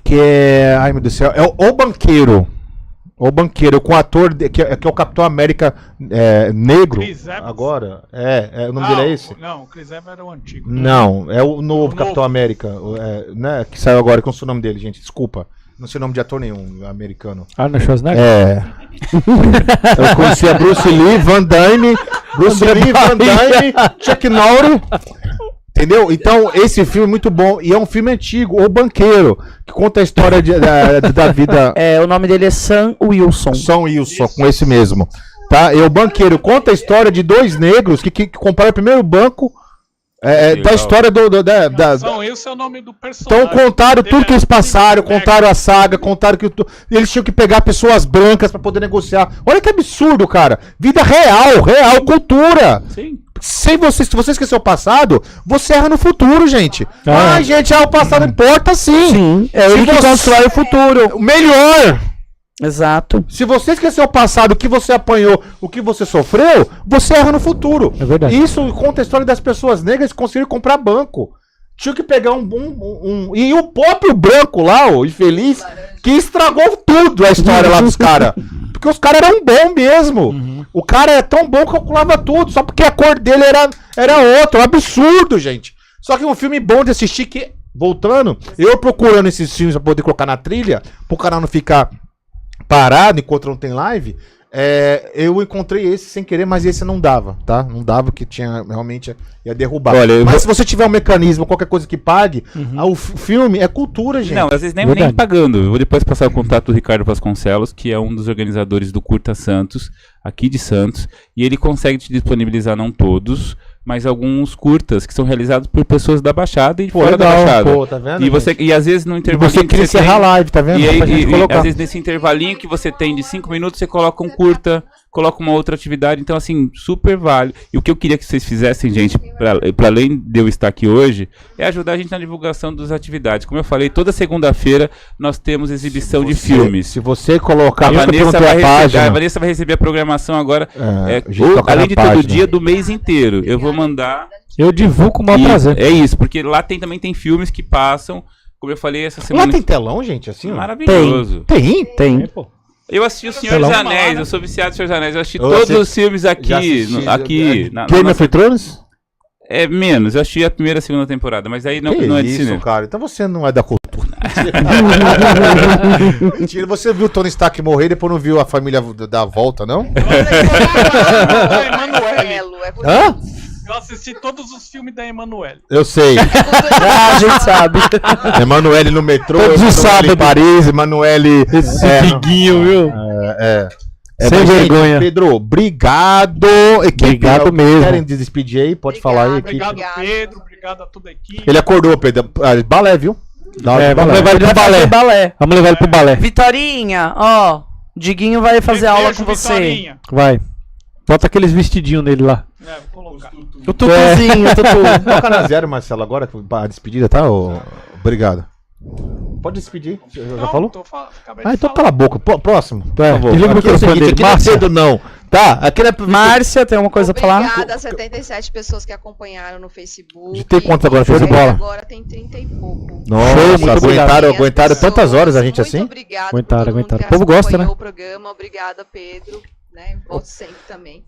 que é... Ai, meu Deus do céu. É O Banqueiro. O Banqueiro, com o ator que é o Capitão América negro.
Chris Evans?
Agora. O nome dele é esse?
Não, o Chris Evans era o antigo.
Não, é o novo
O
Capitão
novo.
América, né, que saiu agora, que eu não sei o nome dele, gente, desculpa. Não sei o nome de ator nenhum, americano.
Arnold Schwarzenegger?
Eu conheci a Bruce Lee, Van Damme, Chuck Norris. Entendeu? Então, esse filme é muito bom. E é um filme antigo, O Banqueiro, que conta a história da vida.
O nome dele é Sam Wilson.
Sam Wilson, com esse mesmo. Tá? E O Banqueiro conta a história de dois negros que compraram o primeiro banco da história
São esse é o nome do personagem.
Então contaram tudo que eles passaram, contaram a saga, contaram que eles tinham que pegar pessoas brancas pra poder negociar. Olha que absurdo, cara. Vida real, cultura.
Sim.
Se você esquecer o passado, você erra no futuro, gente. Gente, o passado não importa sim.
Sim, é ele que constrói o futuro.
Melhor.
Exato.
Se você esquecer o passado, o que você apanhou, o que você sofreu, você erra no futuro.
É verdade.
Isso conta a história das pessoas negras que conseguiram comprar banco. Tinha que pegar e o próprio branco lá, o infeliz, que estragou tudo a história lá dos caras. Porque os caras eram bons mesmo. O cara é tão bom que calculava tudo, só porque a cor dele era outra. Um absurdo, gente. Só que um filme bom de assistir que, voltando, eu procurando esses filmes pra poder colocar na trilha, pro canal não ficar parado enquanto não tem live, eu encontrei esse sem querer, mas esse não dava, tá? Não dava, que tinha realmente ia derrubar.
Olha,
mas se você tiver um mecanismo, qualquer coisa que pague, o filme é cultura, gente.
Não, às vezes nem pagando. Eu vou depois passar o contato do Ricardo Vasconcelos, que é um dos organizadores do Curta Santos, aqui de Santos, e ele consegue te disponibilizar, não todos, mas alguns curtas que são realizados por pessoas da Baixada e fora da Baixada.
Pô, tá vendo,
E às vezes no intervalo
você queria encerrar a live, tá vendo?
E aí,
Pra gente colocar.
às vezes nesse intervalinho que você tem de 5 minutos, você coloca um curta, coloca uma outra atividade, então assim, super vale. E o que eu queria que vocês fizessem, gente, para além de eu estar aqui hoje, é ajudar a gente na divulgação das atividades. Como eu falei, toda segunda-feira nós temos exibição de filmes.
Se você colocar
A Vanessa,
página,
a Vanessa vai receber a programação agora,
a gente toca
além
na
de
página.
todo dia, do mês inteiro. Eu vou mandar...
Eu divulgo com o maior prazer.
É isso, porque lá também tem filmes que passam, como eu falei essa semana...
Lá tem telão, gente, assim? ó?
Maravilhoso.
Tem.
Eu assisti O Senhor
Telão.
dos Anéis, eu sou viciado no Senhor dos Anéis, eu assisti
Eu
todos
assisti-
os filmes aqui,
já assisti, Game of Thrones?
É menos, eu assisti a primeira e a segunda temporada, mas aí não é de
isso,
cinema.
cara. Então você não é da cultura. Mentira, você viu o Tony Stark morrer e depois não viu a família dar a volta, não?
Marcelo, é por
Hã?
Eu Eu assisti todos os filmes da Emanuele.
Eu sei.
A gente sabe.
Emanuele no metrô,
Todos os
Emanuele em
sábados.
Paris, Emanuele...
Esse Diguinho, viu? Sem
mas,
vergonha.
Gente, Pedro, obrigado. Equipe,
Obrigado mesmo.
Querem despedir aí? Pode falar aí, equipe.
Obrigado, Pedro. Obrigado a toda a equipe.
Ele acordou, Pedro. Balé, viu?
Vamos levar ele pro balé. Vamos levar ele pro balé.
Vitorinha, ó. Diguinho vai fazer aula com você.
Vitorinha.
Vai. Bota aqueles vestidinhos nele lá.
Vou colocar.
O tutuzinho, o tutu.
Toca na zero, Marcelo, agora a despedida, tá? Obrigado. Pode despedir. Já falou? Então cala a boca. Próximo, por favor.
Desliga o
Aqui é o
microfone
seguinte,
dele.
aqui não é
Márcia.
cedo, não. Tá? Aqui não é...
Márcia, tem uma coisa pra falar?
Obrigada a 77 pessoas que acompanharam no Facebook.
De ter quantos agora? Show de
E
bola.
agora tem 30 e pouco.
Nossa, aguentaram tantas horas a gente
Muito
assim?
obrigado
Aguentaram.
por todo mundo que
O povo gosta, né?
acompanhou o programa. Obrigada, Pedro. Né? Volte sempre também.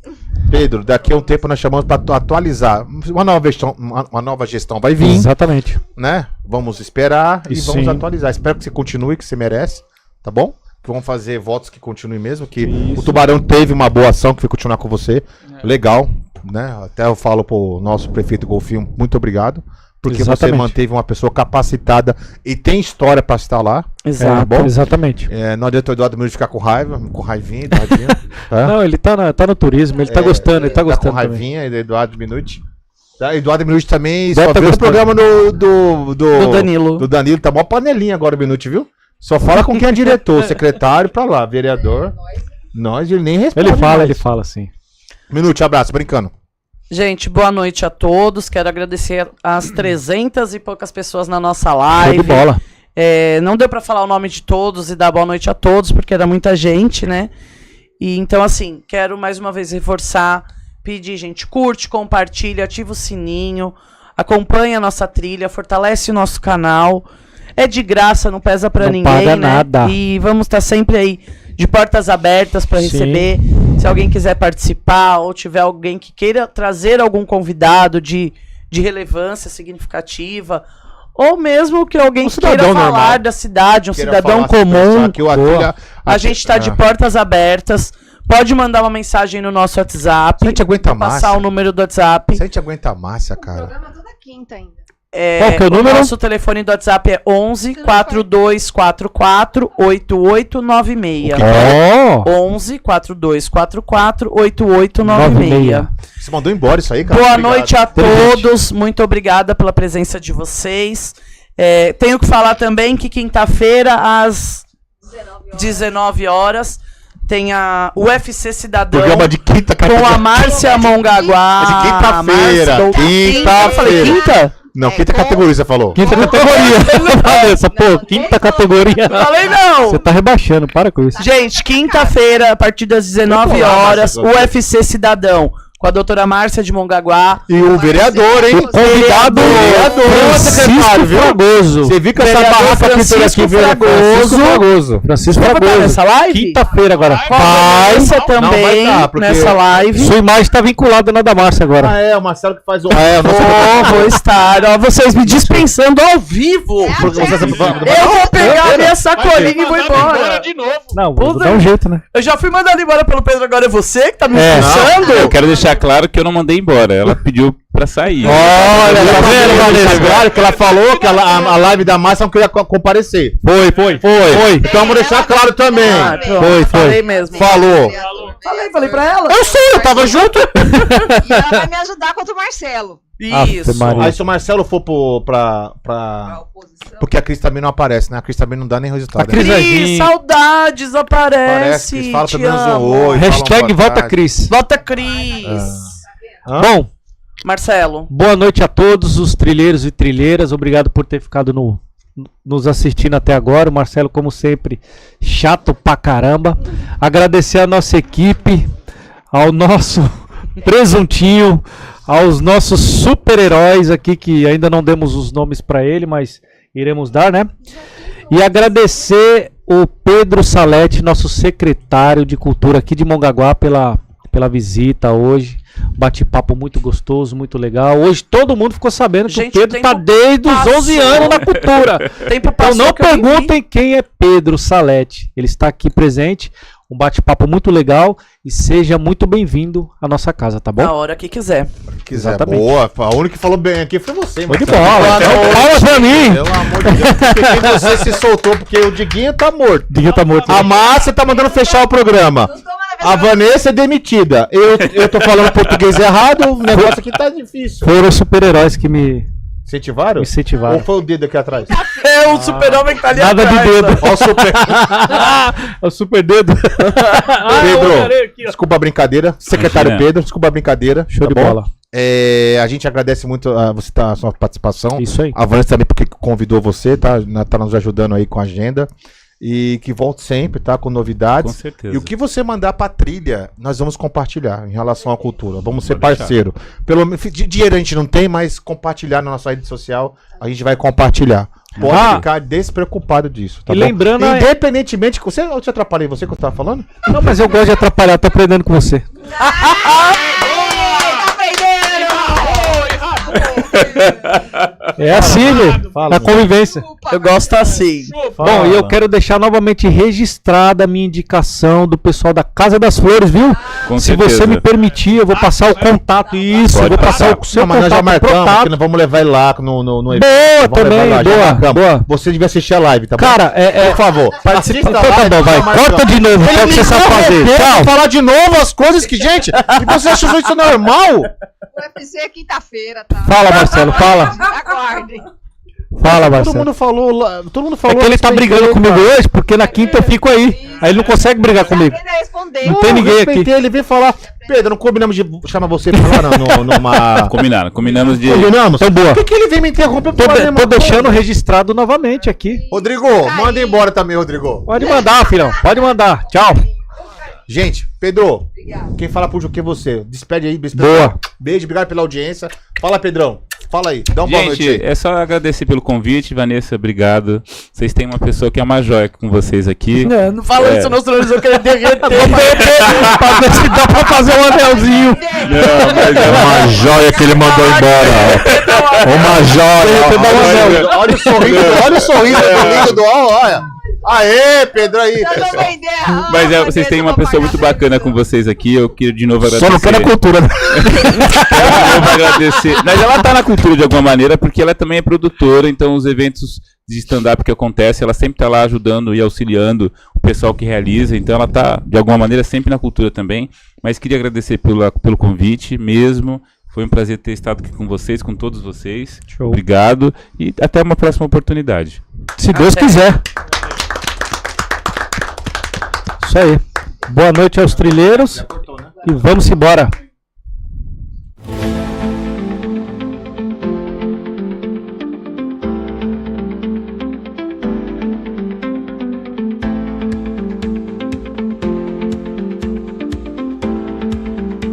Pedro, daqui a um tempo nós chamamos para atualizar. Uma nova gestão vai vir.
Exatamente.
Né? Vamos esperar e
Sim.
vamos atualizar. Espero que você continue, que você merece, tá bom? Que vamos fazer votos que continuem mesmo, que o Tubarão teve uma boa ação, que foi continuar com você. Legal, né? Até eu falo pro nosso prefeito Golfinho, muito obrigado. Porque você manteve uma pessoa capacitada e tem história para estar lá.
Exato.
Bom?
Exatamente.
Não adianta o Eduardo Minuto ficar com raiva, com raivinha.
Não, ele tá no turismo, ele tá gostando, ele tá gostando.
Com raivinha, Eduardo Minuti. Eduardo Minuti também
Deve
só
tá
viu o
gostando.
programa do
Danilo.
Do Danilo, tá mó panelinha agora o Minuti, viu? Só fala com quem é diretor, secretário pra lá, vereador. Nós, ele nem responde.
Ele fala assim.
Minuti, abraço, brincando.
Gente, boa noite a todos. Quero agradecer às 300 e poucas pessoas na nossa live.
Show de bola.
Não deu pra falar o nome de todos e dar boa noite a todos, porque era muita gente, né? E então, assim, quero mais uma vez reforçar, pedir, gente, curte, compartilha, ativa o sininho, acompanha a nossa trilha, fortalece o nosso canal. É de graça, não pesa pra ninguém,
paga
né?
nada.
E vamos estar sempre aí de portas abertas para
Sim.
receber. Se alguém quiser participar ou tiver alguém que queira trazer algum convidado de relevância significativa, ou mesmo que alguém queira falar
normal
da cidade, um
queira
cidadão
falar,
comum,
que
a gente está de portas abertas. Pode mandar uma mensagem no nosso WhatsApp.
Se a gente aguenta a
passar
Márcia.
o número do WhatsApp.
Se a gente aguenta a Márcia, cara.
Programa toda quinta ainda.
Qual que é o número?
Nosso telefone do WhatsApp é 11 4244 8896.
Ó.
11 4244 8896.
Você mandou embora isso aí, cara?
Boa
Obrigado.
noite a todos. Muito obrigada pela presença de vocês. Tenho que falar também que quinta-feira, às 19 horas, tem a UFC Cidadão.
Programa de quinta
com a Márcia Mongaguá.
É de quinta-feira.
Eu falei quinta?
Não, quinta categoria você falou.
Quinta categoria. Essa, pô, quinta categoria.
Falei não.
Você tá rebaixando, para com isso.
Gente, quinta-feira, a partir das 19 horas, UFC Cidadão. Com a doutora Márcia de Mongaguá.
E o vereador, hein?
O convidado Francisco Fragoso.
Você viu que essa
Vereador
barraca aqui
Francisco
Fragoso.
Francisco
Vai
Fragoso.
nessa live?
Quinta-feira agora.
Vai ser
Não, vai
também
tá, porque-
nessa live.
Sua imagem tá vinculada na da Márcia agora.
O Marcelo que faz o...
Vou estar. Ó, vocês me dispensando ao vivo. Eu vou pegar a minha sacolinha e vou embora.
de novo.
Não, vou
Puta.
dar um jeito, né?
Eu já fui mandado embora pelo Pedro, agora é você que tá me expulsando?
Eu quero deixar claro que eu não mandei embora. Ela pediu pra sair.
Olha, tá vendo, Vanessa? Claro que ela falou que a live da Márcia não queria comparecer. Foi. Então vamos deixar claro também.
Pronto, falei mesmo.
Falou.
Falei pra ela.
Eu sei, eu tava junto.
E ela vai me ajudar contra o Marcelo.
Isso.
Maria.
Aí se o Marcelo for pra...
Oposição.
Porque a Cris também não aparece, né? A Cris também não dá nem resultado.
A Cris
né?
vai
Cris,
vir.
saudades,
Parece,
aparece.
Cris fala
te
pelo menos um
amo.
oi. fala
Hashtag
uma boa
volta
tarde.
Cris.
Volta, Cris.
Hã?
Bom,
Marcelo.
boa noite a todos os trilheiros e trilheiras. Obrigado por ter ficado nos assistindo até agora. O Marcelo, como sempre, chato pra caramba. Agradecer a nossa equipe, ao nosso presuntinho, aos nossos super-heróis aqui, que ainda não demos os nomes pra ele, mas iremos dar, né? E agradecer o Pedro Salete, nosso secretário de Cultura aqui de Mongaguá, pela visita hoje. Bate-papo muito gostoso, muito legal. Hoje todo mundo ficou sabendo que
Gente,
o
o
Pedro
tempo
tá desde os
passou.
11 anos na cultura.
Tempo
Então
passou
não
que eu nem vi.
perguntem quem é Pedro Salete. Ele está aqui presente. um bate-papo muito legal e seja muito bem-vindo à nossa casa, tá bom?
Na hora que quiser.
Quiser.
Exatamente.
Boa. A única que falou bem aqui foi você,
Foi de
Marcelo.
bola. Palmas pra mim.
Pelo amor de Deus. Porque você se soltou, porque o Diguinho tá morto.
Diguinho tá morto.
A Márcia tá mandando fechar o programa. A Vanessa é demitida. Eu tô falando português errado, o negócio aqui tá difícil.
Foram os super-heróis que me
Incentivaram?
incentivaram.
Ou foi o dedo aqui atrás?
É o super-homem que tá ali
Nada
atrás,
de dedo.
ó.
Olha o super.
É o super dedo.
Pedro, desculpa a brincadeira. Secretário
Imagina.
Pedro, desculpa a brincadeira.
Show de
bom?
bola.
A gente agradece muito a sua participação.
Isso aí.
A Vanessa também porque convidou você, tá nos ajudando aí com a agenda. E que volte sempre, tá? Com novidades.
Com certeza.
E o que você mandar pra trilha, nós vamos compartilhar em relação à cultura. Vamos ser
Pode deixar.
parceiro. Dinheiro a gente não tem, mas compartilhar na nossa rede social, a gente vai compartilhar. Pode ficar despreocupado disso, tá
E
bom?
lembrando
Independentemente... Eu te atrapalhei você que eu tava falando?
Não, mas eu gosto de atrapalhar, tô aprendendo com você. É assim, velho. Na convivência.
Eu gosto assim.
Bom, e eu quero deixar novamente registrada a minha indicação do pessoal da Casa das Flores, viu?
Com
Se
certeza.
você me permitir, eu vou passar o contato. Isso, eu vou passar o seu
Não, mas nós já
contato pro
marcamos,
Tato.
que nós vamos levar ele lá no evento.
Boa
Vamos levar
também,
lá, já
boa,
marcamos.
boa.
Você devia assistir a live, tá bom?
Cara,
Por favor,
participa.
assista a
Então tá
live,
bom, vai.
já marcamos.
Corta de novo, que é o que você sabe fazer. Tchau.
Falar de novo as coisas que, gente, e você achou isso normal?
O UFC é quinta-feira, tá?
Fala, Marcelo, fala.
Aguardem.
Fala,
Todo
Marcelo.
mundo falou lá, todo mundo
É
falou.
que ele tá
respeitei,
brigando comigo
cara.
hoje, porque na quinta eu fico aí. Aí ele não consegue brigar comigo.
Ainda responder.
Não tem ninguém aqui.
Respeitei, ele veio falar. Pedro, não combinamos de chamar você pra lá numa...
Combinamos de...
Combinamos?
Então boa.
Por que ele veio me interromper?
Tô,
pra falar a mesma
tô deixando
coisa?
registrado novamente aqui.
Rodrigo, manda embora também, Rodrigo.
Pode mandar, filhão. Pode mandar. Tchau.
Gente, Pedro, quem fala por que é você? Despede aí, beijo.
Boa.
Beijo, obrigado pela audiência. Fala, Pedrão. Fala aí, dá uma boa noite
Gente,
aí.
é só agradecer pelo convite, Vanessa, obrigado. Vocês têm uma pessoa que é uma joia com vocês aqui.
Não fala isso, não, senão eles vão querer derreter.
Pra ver se dá pra fazer um anelzinho.
Não, mas é
Uma joia que ele mandou embora. Uma joia. Olha o sorriso, olha o sorriso do lindo do olha. Aê, Pedro aí.
Mas vocês têm uma pessoa muito bacana com vocês aqui. Eu quero de novo agradecer.
Só não quero a cultura.
Eu vou agradecer. Mas ela tá na cultura de alguma maneira, porque ela também é produtora, então os eventos de stand-up que acontecem, ela sempre tá lá ajudando e auxiliando o pessoal que realiza, então ela tá, de alguma maneira, sempre na cultura também. Mas queria agradecer pelo convite mesmo. Foi um prazer ter estado aqui com vocês, com todos vocês.
Show.
Obrigado e até uma próxima oportunidade.
Se Deus quiser. Isso aí. Boa noite aos trilheiros. E vamos embora.